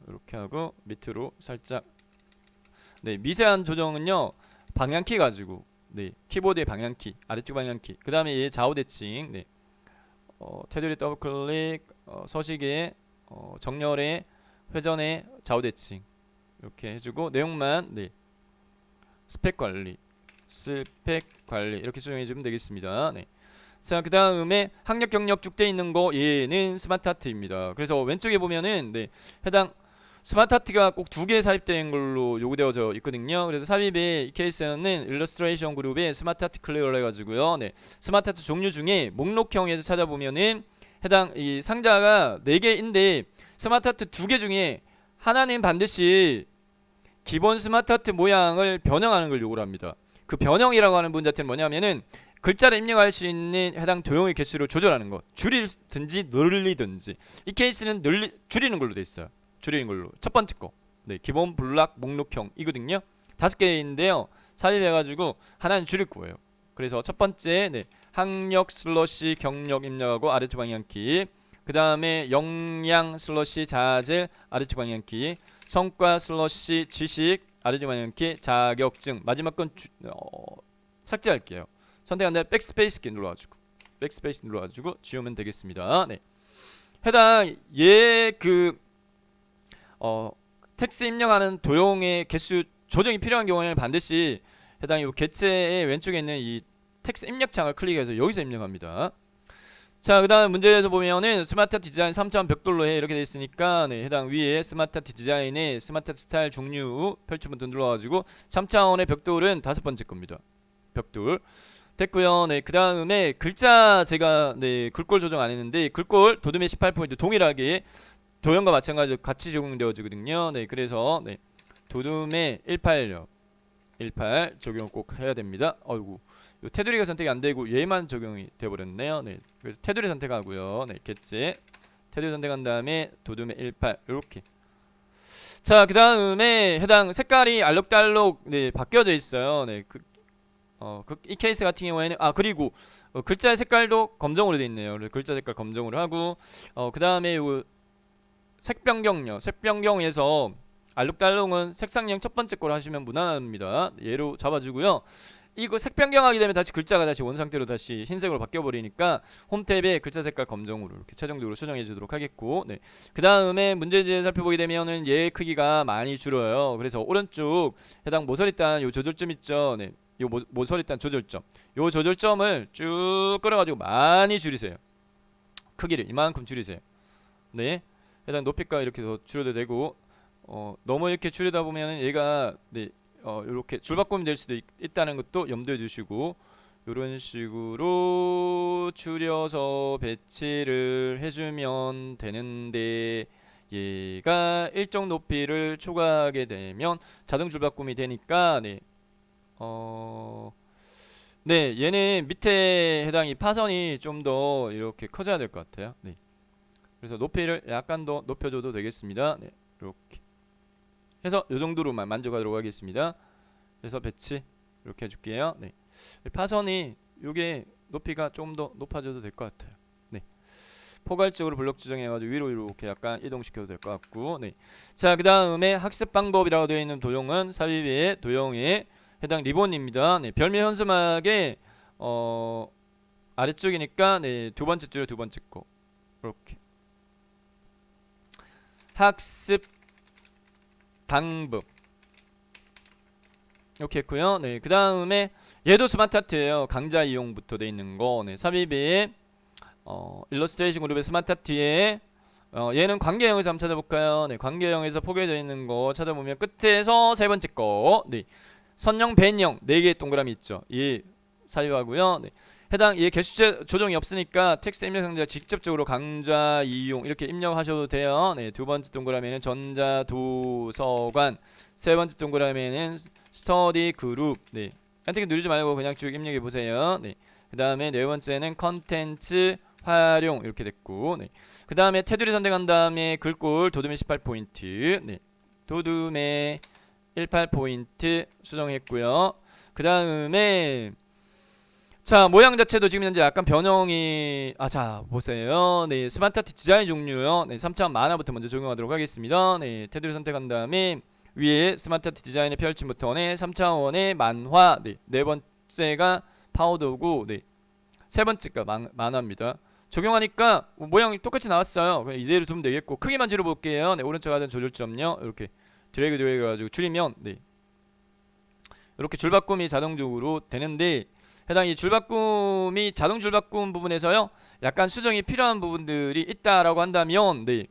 이렇게 하고 밑으로 살짝 네, 미세한 조정은요 방향키 가지고 네, 키보드의 방향키 아래쪽 방향키 그 다음에 얘 좌우 대칭 네, 테두리 더블 클릭 서식에 정렬에 회전에 좌우 대칭 이렇게 해주고 내용만 네, 스펙 관리 이렇게 수정해주면 되겠습니다. 네. 자, 그 다음에 학력 경력 쭉 돼 있는 거 얘는 스마트 하트입니다. 그래서 왼쪽에 보면은 네, 해당 스마트 하트가 꼭 두 개 삽입된 걸로 요구되어져 있거든요. 그래서 삽입의 이 케이스는 일러스트레이션 그룹에 스마트 하트 클리어를 해가지고요. 네, 스마트 하트 종류 중에 목록형에서 찾아보면은 해당 이 상자가 4개인데 스마트 하트 2개 중에 하나는 반드시 기본 스마트 하트 모양을 변형하는 걸 요구를 합니다. 그 변형이라고 하는 분 자체는 뭐냐면은 글자를 입력할 수 있는 해당 도형의 개수를 조절하는 것, 줄이든지 늘리든지. 이 케이스는 줄이는 걸로 돼 있어요. 줄이는 걸로. 첫 번째 거. 네, 기본 블락 목록형이거든요. 5개인데요. 삽입해가지고 하나는 줄일 거예요. 그래서 첫 번째, 네, 학력 슬러시 경력 입력하고 아래쪽 방향키. 그 다음에 역량 슬러시 자질 아래쪽 방향키. 성과 슬러시 지식 아래쪽 방향키. 자격증. 마지막 건 삭제할게요. 선택한 다음에 백스페이스 키 눌러가지고 지우면 되겠습니다. 네. 해당 텍스트 입력하는 도형의 개수 조정이 필요한 경우에는 반드시 해당 이 개체의 왼쪽에 있는 이 텍스트 입력창을 클릭해서 여기서 입력합니다. 자, 그 다음 문제에서 보면은 스마트 하트 디자인 3차원 벽돌로 해 이렇게 되어 있으니까 네, 해당 위에 스마트 하트 디자인의 스마트 하트 스타일 종류 펼쳐 버튼 눌러가지고 3차원의 벽돌은 5번째 겁니다. 벽돌 됐고요. 네, 그 다음에 글자 제가 네, 글꼴 조정 안 했는데 글꼴 도둠의 18포인트 동일하게 도형과 마찬가지로 같이 적용되어지거든요. 네, 그래서 네, 도둠의 18 적용 꼭 해야 됩니다. 어이구, 요 테두리가 선택이 안 되고 얘만 적용이 되어버렸네요. 네, 그래서 테두리 선택하고요. 네, 개체 테두리 선택한 다음에 도둠의 18 이렇게. 자, 그 다음에 해당 색깔이 알록달록 네, 바뀌어져 있어요. 네, 이 케이스 같은 경우에는 그리고 글자의 색깔도 검정으로 되어 있네요. 글자 색깔 검정으로 하고 그 다음에 요 색 변경에서 알록달록은 색상형 첫 번째 걸 하시면 무난합니다. 얘로 잡아주고요. 이거 색 변경하게 되면 다시 글자가 다시 원상태로 다시 흰색으로 바뀌어버리니까 홈탭에 글자 색깔 검정으로 이렇게 최종적으로 수정해 주도록 하겠고 네. 그 다음에 문제지에 살펴보게 되면은 얘 크기가 많이 줄어요. 그래서 오른쪽 해당 모서리단 요 조절점 있죠. 네. 요 모서리단 조절점 요 조절점을 쭉 끌어가지고 많이 줄이세요. 크기를 이만큼 줄이세요. 네. 해당 높이가 이렇게 더 줄여도 되고 너무 이렇게 줄이다 보면 얘가 네, 이렇게 줄바꿈이 될 수도 있다는 것도 염두에 두시고 이런 식으로 줄여서 배치를 해주면 되는데 얘가 일정 높이를 초과하게 되면 자동 줄바꿈이 되니까 네, 네, 얘는 밑에 해당 이 파선이 좀 더 이렇게 커져야 될 것 같아요. 네. 그래서 높이를 약간 더 높여줘도 되겠습니다. 네, 이렇게 해서 이 정도로만 만족하도록 하겠습니다. 그래서 배치 이렇게 해줄게요. 네, 파선이 요게 높이가 좀 더 높아져도 될 것 같아요. 네, 포괄적으로 블록 지정해가지고 위로 이렇게 약간 이동시켜도 될 것 같고, 네. 자, 그 다음에 학습 방법이라고 되어 있는 도형은 삽입의 도형에 해당 리본입니다. 네, 별미 현수막의 아래쪽이니까 네, 두 번째 줄에 두 번째 거 이렇게 학습 방법 이렇게 했고요. 네, 그 다음에 얘도 스마트 아트예요. 강좌 이용부터 돼 있는 거. 네, 삽입의 일러스트레이션 그룹의 스마트 아트에 얘는 관계형에서 한번 찾아볼까요? 네, 관계형에서 포개져 있는 거 찾아보면 끝에서 세 번째 거. 네, 선형, 밴형 4개의 동그라미 있죠. 이 사유하고요. 네. 해당 얘 개수 조정이 없으니까 텍스트 입력 상자 직접적으로 강좌 이용 이렇게 입력하셔도 돼요. 네, 두 번째 동그라미는 전자 도서관, 세 번째 동그라미는 스터디 그룹. 네, 엔터 키 누르지 말고 그냥 쭉 입력해 보세요. 네, 그 다음에 네 번째는 컨텐츠 활용 이렇게 됐고, 네, 그 다음에 테두리 선택한 다음에 글꼴 도둠의 18포인트, 네, 도둠의 18포인트 수정했고요. 그 다음에 자, 모양 자체도 지금 현재 약간 변형이 자 보세요. 네, 스마트 아트 디자인 종류요. 네, 3차원 만화부터 먼저 적용하도록 하겠습니다. 네, 테두리 선택한 다음에 위에 스마트 아트 디자인의 펼침 버튼에 3차원의 만화, 네 번째가 파우더고, 네, 세 번째가 만화입니다. 적용하니까 모양이 똑같이 나왔어요. 그냥 이대로 두면 되겠고, 크기만 줄여볼게요. 네, 오른쪽 하단 조절점요. 이렇게 드래그 해가지고 줄이면 네, 이렇게 줄바꿈이 자동적으로 되는데, 해당 이 줄바꿈이 자동 줄바꿈 부분에서요 약간 수정이 필요한 부분들이 있다라고 한다면, 네,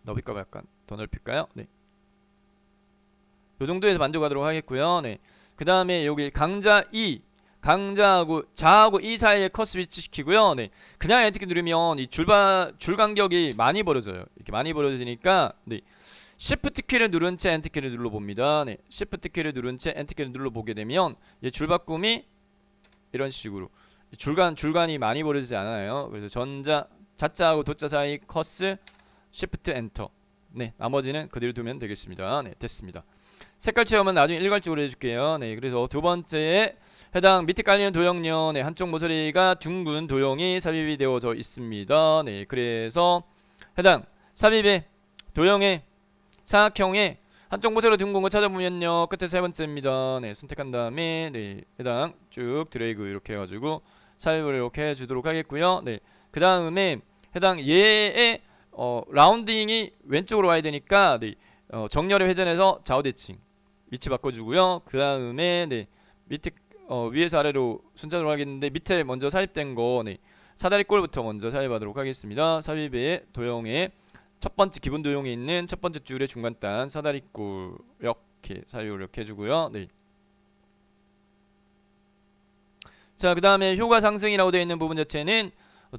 넓일까 약간 더 넓힐까요? 네, 요 정도에서 만족하도록 하겠고요. 네, 그 다음에 여기 강자 2 강자하고 자하고 이 사이에 컷 스위치 시키고요. 네, 그냥 엔터키 누르면 이 줄 간격이 많이 벌어져요. 이렇게 많이 벌어지니까 네, Shift 키를 누른 채 엔터 키를 눌러봅니다. 네, Shift 키를 누른 채 엔터 키를 눌러보게 되면 이 줄바꿈이 이런 식으로 줄간이 많이 벌어지지 않아요. 그래서 자자하고 도자 사이 커스 Shift 엔터. 네, 나머지는 그대로 두면 되겠습니다. 네, 됐습니다. 색깔 체험은 나중에 일괄적으로 해줄게요. 네, 그래서 두 번째에 해당 밑에 깔리는 도형요. 네, 한쪽 모서리가 둥근 도형이 삽입이 되어져 있습니다. 네, 그래서 해당 삽입의 도형의 사각형의 한쪽 모서리로 둥근 거 찾아보면요, 끝에 세 번째입니다. 네, 선택한 다음에 네, 해당 쭉 드래그 이렇게 해가지고 삽입을 이렇게 해주도록 하겠고요. 네, 그 다음에 해당 얘의 라운딩이 왼쪽으로 와야 되니까 네, 정렬의 회전해서 좌우 대칭 위치 바꿔주고요. 그 다음에 네, 밑에 위에서 아래로 순차적으로 하겠는데 밑에 먼저 삽입된 거 네, 사다리 꼴부터 먼저 삽입하도록 하겠습니다. 삽입의 도형의 첫 번째 기본 도형에 있는 첫 번째 줄의 중간단 사다리꼴 이렇게 사유 이렇게 해주고요. 네. 자, 그 다음에 효과 상승이라고 되어 있는 부분 자체는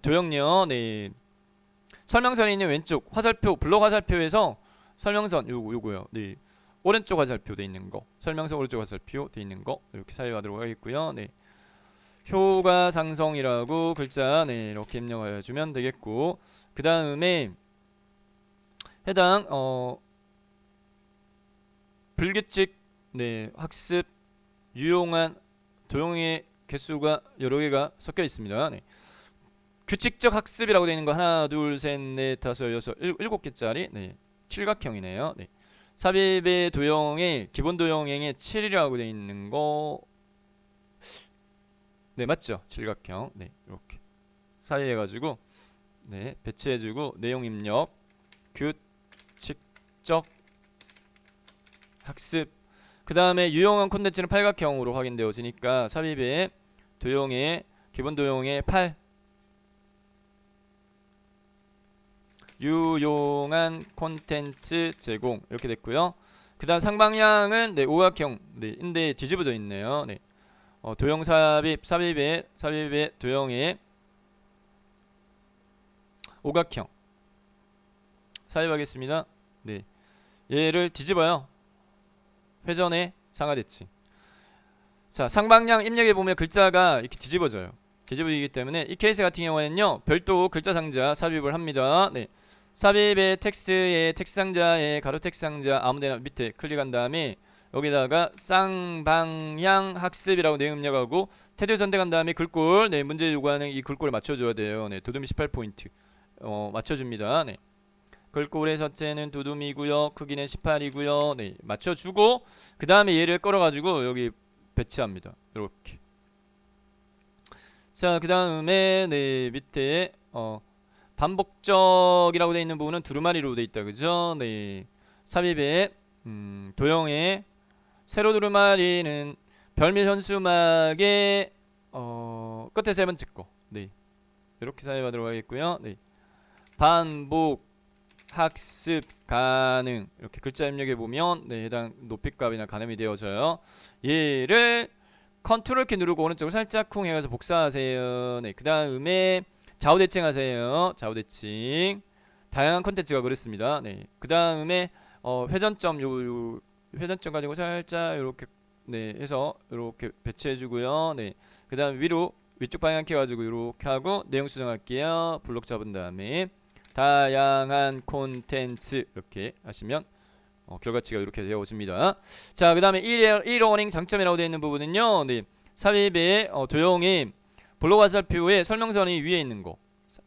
도형요. 네. 설명선에 있는 왼쪽 화살표 블록 화살표에서 설명선 요거요. 네. 오른쪽 화살표 되어 있는 거, 설명선 오른쪽 화살표 되어 있는 거 이렇게 사용하도록 하겠고요. 네. 효과 상승이라고 글자 네, 이렇게 입력해 주면 되겠고, 그 다음에 해당 불규칙 네, 학습 유용한 도형의 개수가 여러 개가 섞여 있습니다. 네. 규칙적 학습이라고 되어 있는 거 하나, 둘, 셋, 넷, 다섯, 여섯, 일곱 개짜리 네, 칠각형이네요. 네. 삽입의 도형의 기본 도형의 7이라고 되어 있는 거 네, 맞죠? 칠각형. 네, 이렇게 사이해 가지고 네, 배치해 주고 내용 입력 규칙적 학습. 그 다음에 유용한 콘텐츠는 팔각형으로 확인되어지니까 삽입의 도형의 기본 도형의 8 유용한 콘텐츠 제공 이렇게 됐고요. 그 다음 상방향은 네, 오각형 네, 인데 뒤집어져 있네요. 네. 도형 삽입에 도형의 오각형 삽입하겠습니다. 네. 얘를 뒤집어요. 회전의 상하대칭. 자, 상방향 입력해 보면 글자가 이렇게 뒤집어져요. 뒤집어지기 때문에 이 케이스 같은 경우에는요, 별도 글자 상자 삽입을 합니다. 네. 삽입의 텍스트의 텍스트 상자에 가로 텍스트 상자 아무데나 밑에 클릭한 다음에 여기다가 쌍방향 학습이라고 내용 입력하고 테두리 선택한 다음에 글꼴 네, 문제 요구하는 이 글꼴을 맞춰줘야 돼요. 네, 두둠이 18포인트 맞춰줍니다. 네. 글꼴의 서체는 두둠이고요. 크기는 18이고요. 네, 맞춰주고 그 다음에 얘를 끌어가지고 여기 배치합니다. 이렇게. 자, 그 다음에 네, 밑에 반복적이라고 되어 있는 부분은 두루마리로 되어 있다, 그죠? 네, 삽입에 도형의 세로 두루마리는 별미 현수막의 끝에 세 번째 거, 네, 이렇게 삽입하도록 하겠고요. 네, 반복 학습 가능 이렇게 글자 입력해 보면 네, 해당 높이값이나 가늠이 되어져요. 얘를 컨트롤 키 누르고 오른쪽으로 살짝 쿵 해서 복사하세요. 네, 그 다음에 좌우 대칭 하세요. 좌우 대칭. 다양한 컨텐츠가 그렇습니다. 네, 그 다음에 회전점 요 회전점 가지고 살짝 이렇게 네 해서 이렇게 배치해주고요. 네, 그 다음 위쪽 방향 켜가지고 이렇게 하고 내용 수정할게요. 블록 잡은 다음에 다양한 콘텐츠 이렇게 하시면 결과치가 이렇게 되어 오십니다. 자, 그 다음에 e-learning 장점이라고 되어 있는 부분은요, 네, 삽입의 도형이 블록 화살표의 설명선이 위에 있는 거,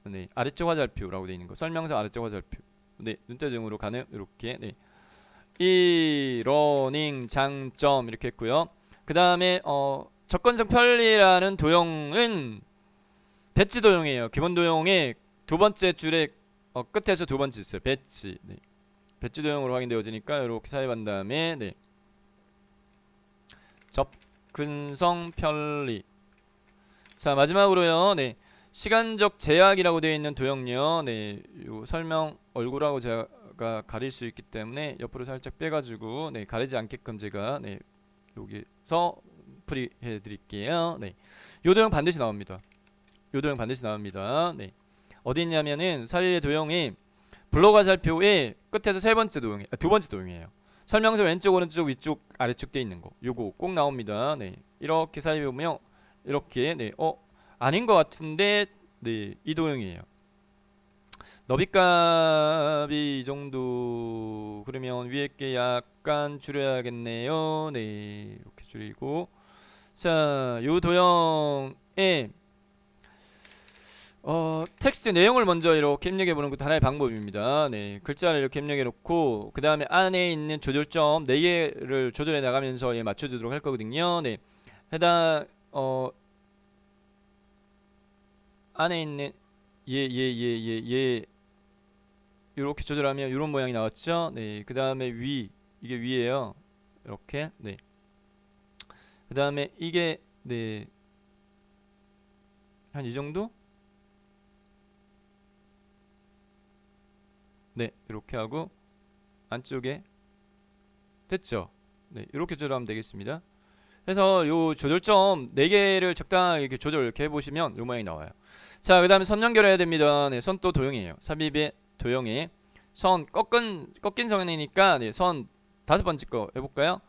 네, 아래쪽 화살표라고 되어 있는 거, 설명서 아래쪽 화살표, 네, 눈대중으로 가는 이렇게, 네, e-learning 장점 이렇게 했고요. 그 다음에 접근성 편리라는 도형은 배치 도형이에요. 기본 도형의 두 번째 줄에 끝에서 두 번째 있어요. 배치. 네. 배치 도형으로 확인되어지니까 이렇게 삽입한 다음에 네. 접근성 편리. 자, 마지막으로요. 네. 시간적 제약이라고 되어 있는 도형요. 네. 요 설명 얼굴하고 제가 가릴 수 있기 때문에 옆으로 살짝 빼가지고 네. 가리지 않게끔 제가 네. 여기서 풀이해 드릴게요. 네. 요 도형 반드시 나옵니다. 요 도형 반드시 나옵니다. 네. 어디 있냐면은 삽입의 도형이 블록 화살표의 끝에서 두 번째 도형이에요. 설명서 왼쪽 오른쪽 위쪽 아래쪽 돼 있는 거 요거 꼭 나옵니다. 네, 이렇게 삽입해 보면 이렇게 네, 아닌 것 같은데 네, 이 도형이에요. 너비값이 이 정도 그러면 위에 게 약간 줄여야겠네요. 네, 이렇게 줄이고 자, 요 도형에 텍스트 내용을 먼저 이렇게 입력해 보는 것도 하나의 방법입니다. 네, 글자를 이렇게 입력해 놓고 그 다음에 안에 있는 조절점 4개를 조절해 나가면서 예, 맞춰주도록 할 거거든요. 네, 해당 안에 있는 예 이렇게 조절하면 이런 모양이 나왔죠. 네, 그 다음에 이게 위에요. 이렇게 네, 그 다음에 이게 네, 한 이 정도? 네, 이렇게 하고 안쪽에 됐죠? 네, 이렇게 조절하면 되겠습니다. 그래서 요 조절점 4개를 적당하게 이렇게 조절 이렇게 해보시면 요 모양이 나와요. 자, 그 다음에 선 연결해야 됩니다. 네, 선 또 도형이에요. 삽입의 도형에 선 꺾인 선이니까 네, 선 5번째 거 해볼까요?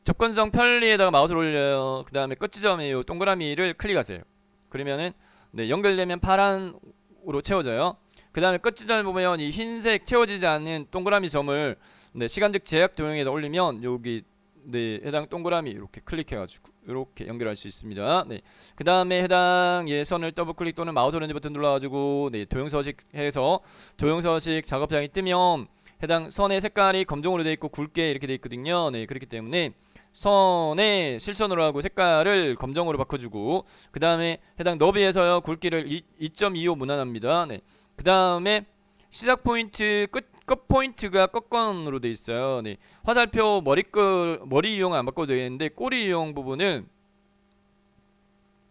접근성 편리에다가 마우스를 올려요. 그 다음에 끝지점에 요 동그라미를 클릭하세요. 그러면은 네, 연결되면 파란으로 채워져요. 그 다음에 끝지점을 보면 이 흰색 채워지지 않는 동그라미 점을 네, 시간적 제약 도형에다 올리면 여기 네, 해당 동그라미 이렇게 클릭해가지고 이렇게 연결할 수 있습니다. 네, 그 다음에 해당 선을 더블 클릭 또는 마우스 오른지 버튼 눌러가지고 네, 도형 서식 해서 도형 서식 작업장이 뜨면 해당 선의 색깔이 검정으로 되어 있고 굵게 이렇게 되어 있거든요. 네, 그렇기 때문에 선의 실선으로 하고 색깔을 검정으로 바꿔주고 그 다음에 해당 너비에서요 굵기를 2.25 무난합니다. 네. 그 다음에 시작 포인트 끝 포인트가 꺾건으로 되어 있어요. 네. 화살표 머리 이용 안 바꿔도 되겠는데 꼬리 이용 부분은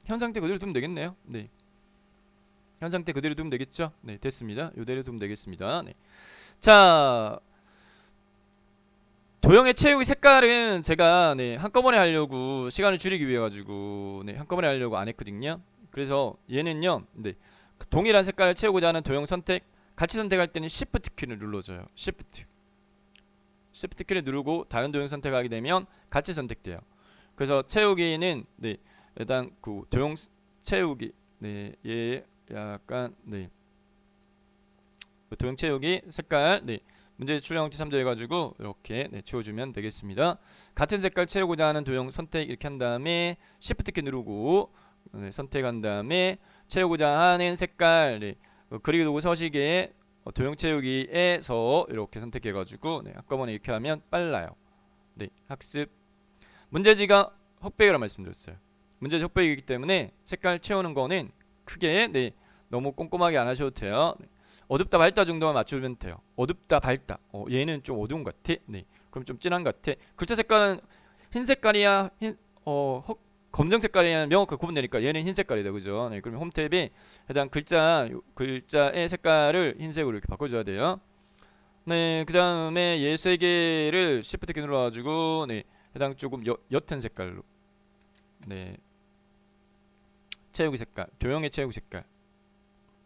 현 상태 그대로 두면 되겠네요. 네. 현 상태 그대로 두면 되겠죠? 네, 됐습니다. 이대로 두면 되겠습니다. 네. 자, 도형의 채우기 색깔은 제가 네, 한꺼번에 하려고 시간을 줄이기 위해 가지고 네, 한꺼번에 하려고 안 했거든요. 그래서 얘는요, 네, 동일한 색깔을 채우고자 하는 도형 선택, 같이 선택할 때는 Shift 키를 눌러줘요. Shift 키를 누르고 다른 도형 선택하게 되면 같이 선택돼요. 그래서 채우기는 네, 일단 그 도형 채우기, 네, 얘 약간 네, 도형 채우기 색깔, 네. 문제 출력 형태 참조해가지고 이렇게 네, 채워주면 되겠습니다. 같은 색깔 채우고자 하는 도형 선택 이렇게 한 다음에 Shift 키 누르고 네, 선택한 다음에 채우고자 하는 색깔 네, 그리고 서식에 도형 채우기에서 이렇게 선택해가지고 네, 한꺼번에 이렇게 하면 빨라요. 네, 학습 문제지가 흑백이라고 말씀드렸어요. 문제지 흑백이기 때문에 색깔 채우는 거는 크게 네, 너무 꼼꼼하게 안 하셔도 돼요. 네. 어둡다 밝다 정도만 맞추면 돼요. 어둡다 밝다. 얘는 좀 어두운 것 같아. 네. 그럼 좀 진한 것 같아. 글자 색깔은 흰 색깔이야. 검정 색깔이야. 명확하게 구분되니까 얘는 흰 색깔이다. 그죠? 네. 그러면 홈탭에 해당 글자의 색깔을 흰색으로 이렇게 바꿔줘야 돼요. 네. 그 다음에 얘 세 개를 Shift 키 눌러가지고 네. 해당 조금 옅은 색깔로 네. 채우기 색깔. 도형의 채우기 색깔.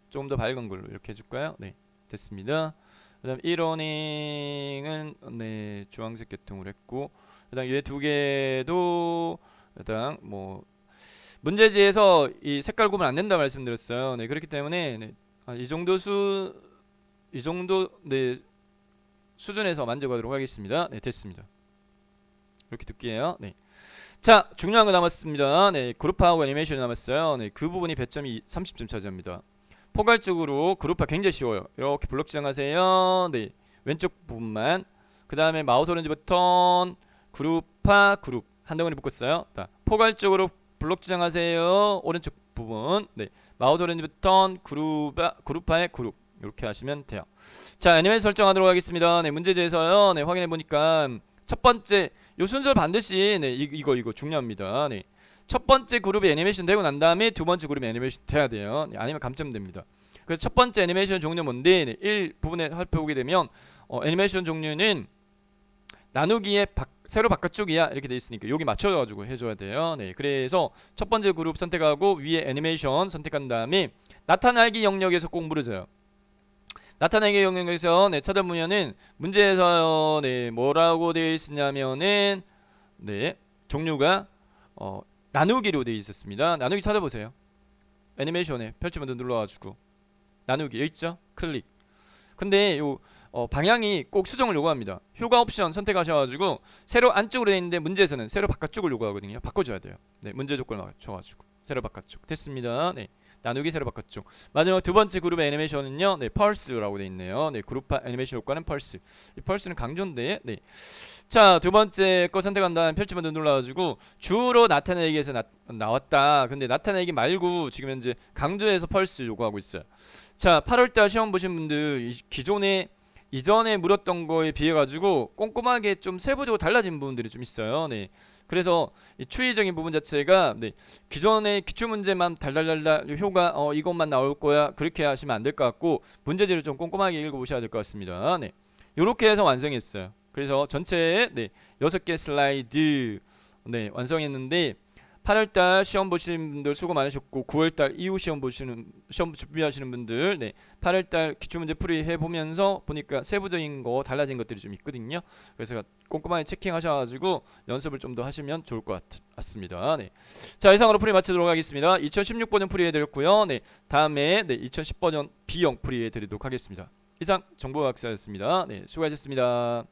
조금 더 밝은 걸로 이렇게 해줄까요? 네, 됐습니다. 그다음 1러닝은 네 주황색 계통으로 했고, 그다음 얘 두 개도 그다음 뭐 문제지에서 이 색깔 구분 안 된다 말씀드렸어요. 네, 그렇기 때문에 네, 이 정도 네 수준에서 만족하도록 하겠습니다. 네, 됐습니다. 이렇게 둘게요. 네. 자, 중요한 거 남았습니다. 네, 그룹화하고 애니메이션이 남았어요. 네, 그 부분이 배점이 30점 차지합니다. 포괄적으로 그룹화 굉장히 쉬워요. 이렇게 블록 지정하세요. 네, 왼쪽 부분만. 그 다음에 마우스 오른쪽 버튼 그룹화 그룹 한 덩어리 묶었어요. 자, 포괄적으로 블록 지정하세요. 오른쪽 부분. 네, 마우스 오른쪽 버튼 그룹화의 그룹 이렇게 하시면 돼요. 자, 애니메이션 설정하도록 하겠습니다. 네, 문제지에서요. 네, 확인해 보니까 첫 번째 요 순서를 반드시 네, 이거 중요합니다. 네. 첫 번째 그룹이 애니메이션 되고 난 다음에 두 번째 그룹이 애니메이션 돼야 돼요. 아니면 감점됩니다. 그래서 첫 번째 애니메이션 종류 뭔데? 네, 1 부분에 살펴보게 되면 애니메이션 종류는 나누기에 세로 바깥쪽이야 이렇게 돼 있으니까 여기 맞춰가지고 해줘야 돼요. 네, 그래서 첫 번째 그룹 선택하고 위에 애니메이션 선택한 다음에 나타나기 영역에서 꼭 물어줘요. 나타나기 영역에서 네, 찾아보면은 문제에서 네, 뭐라고 되어 있었냐면은 네, 종류가 나누기로 되어 있었습니다. 나누기 찾아보세요. 애니메이션에 펼치면 눌러가지고 나누기 여기 있죠? 클릭. 근데 요 방향이 꼭 수정을 요구합니다. 효과 옵션 선택하셔가지고 세로 안쪽으로 되어 있는데 문제에서는 세로 바깥쪽을 요구하거든요. 바꿔줘야 돼요. 네, 문제 조건을 맞춰가지고 세로 바깥쪽 됐습니다. 네, 나누기 세로 바깥쪽. 마지막 두 번째 그룹의 애니메이션은요, 네, 펄스라고 되어 있네요. 네, 그룹화 애니메이션 효과는 펄스. 이 펄스는 강조인데, 네. 자, 두 번째 거 선택한 다음 펼치 버튼 눌러가지고 주로 나타내기에서 나왔다. 근데 나타내기 말고 지금 현재 강조해서 펄스 요구하고 있어요. 자, 8월달 시험 보신 분들 이전에 물었던 거에 비해 가지고 꼼꼼하게 좀 세부적으로 달라진 부분들이 좀 있어요. 네. 그래서 이 추이적인 부분 자체가 네, 기존의 기출문제만 달달달달 효가 이것만 나올 거야 그렇게 하시면 안 될 것 같고 문제지를 좀 꼼꼼하게 읽어보셔야 될 것 같습니다. 네. 요렇게 해서 완성했어요. 그래서 전체 네, 6개 슬라이드 네, 완성했는데 8월달 시험 보시는 분들 수고 많으셨고 9월달 이후 시험 준비하시는 분들 네, 8월달 기출문제 풀이 해보면서 보니까 세부적인 거 달라진 것들이 좀 있거든요. 그래서 꼼꼼하게 체킹하셔가지고 연습을 좀 더 하시면 좋을 것 같습니다. 네. 자, 이상으로 풀이 마치도록 하겠습니다. 2016 버전 풀이해드렸고요. 네, 다음에 네, 2010 버전 B형 풀이해드리도록 하겠습니다. 이상 정보학사였습니다. 네, 수고하셨습니다.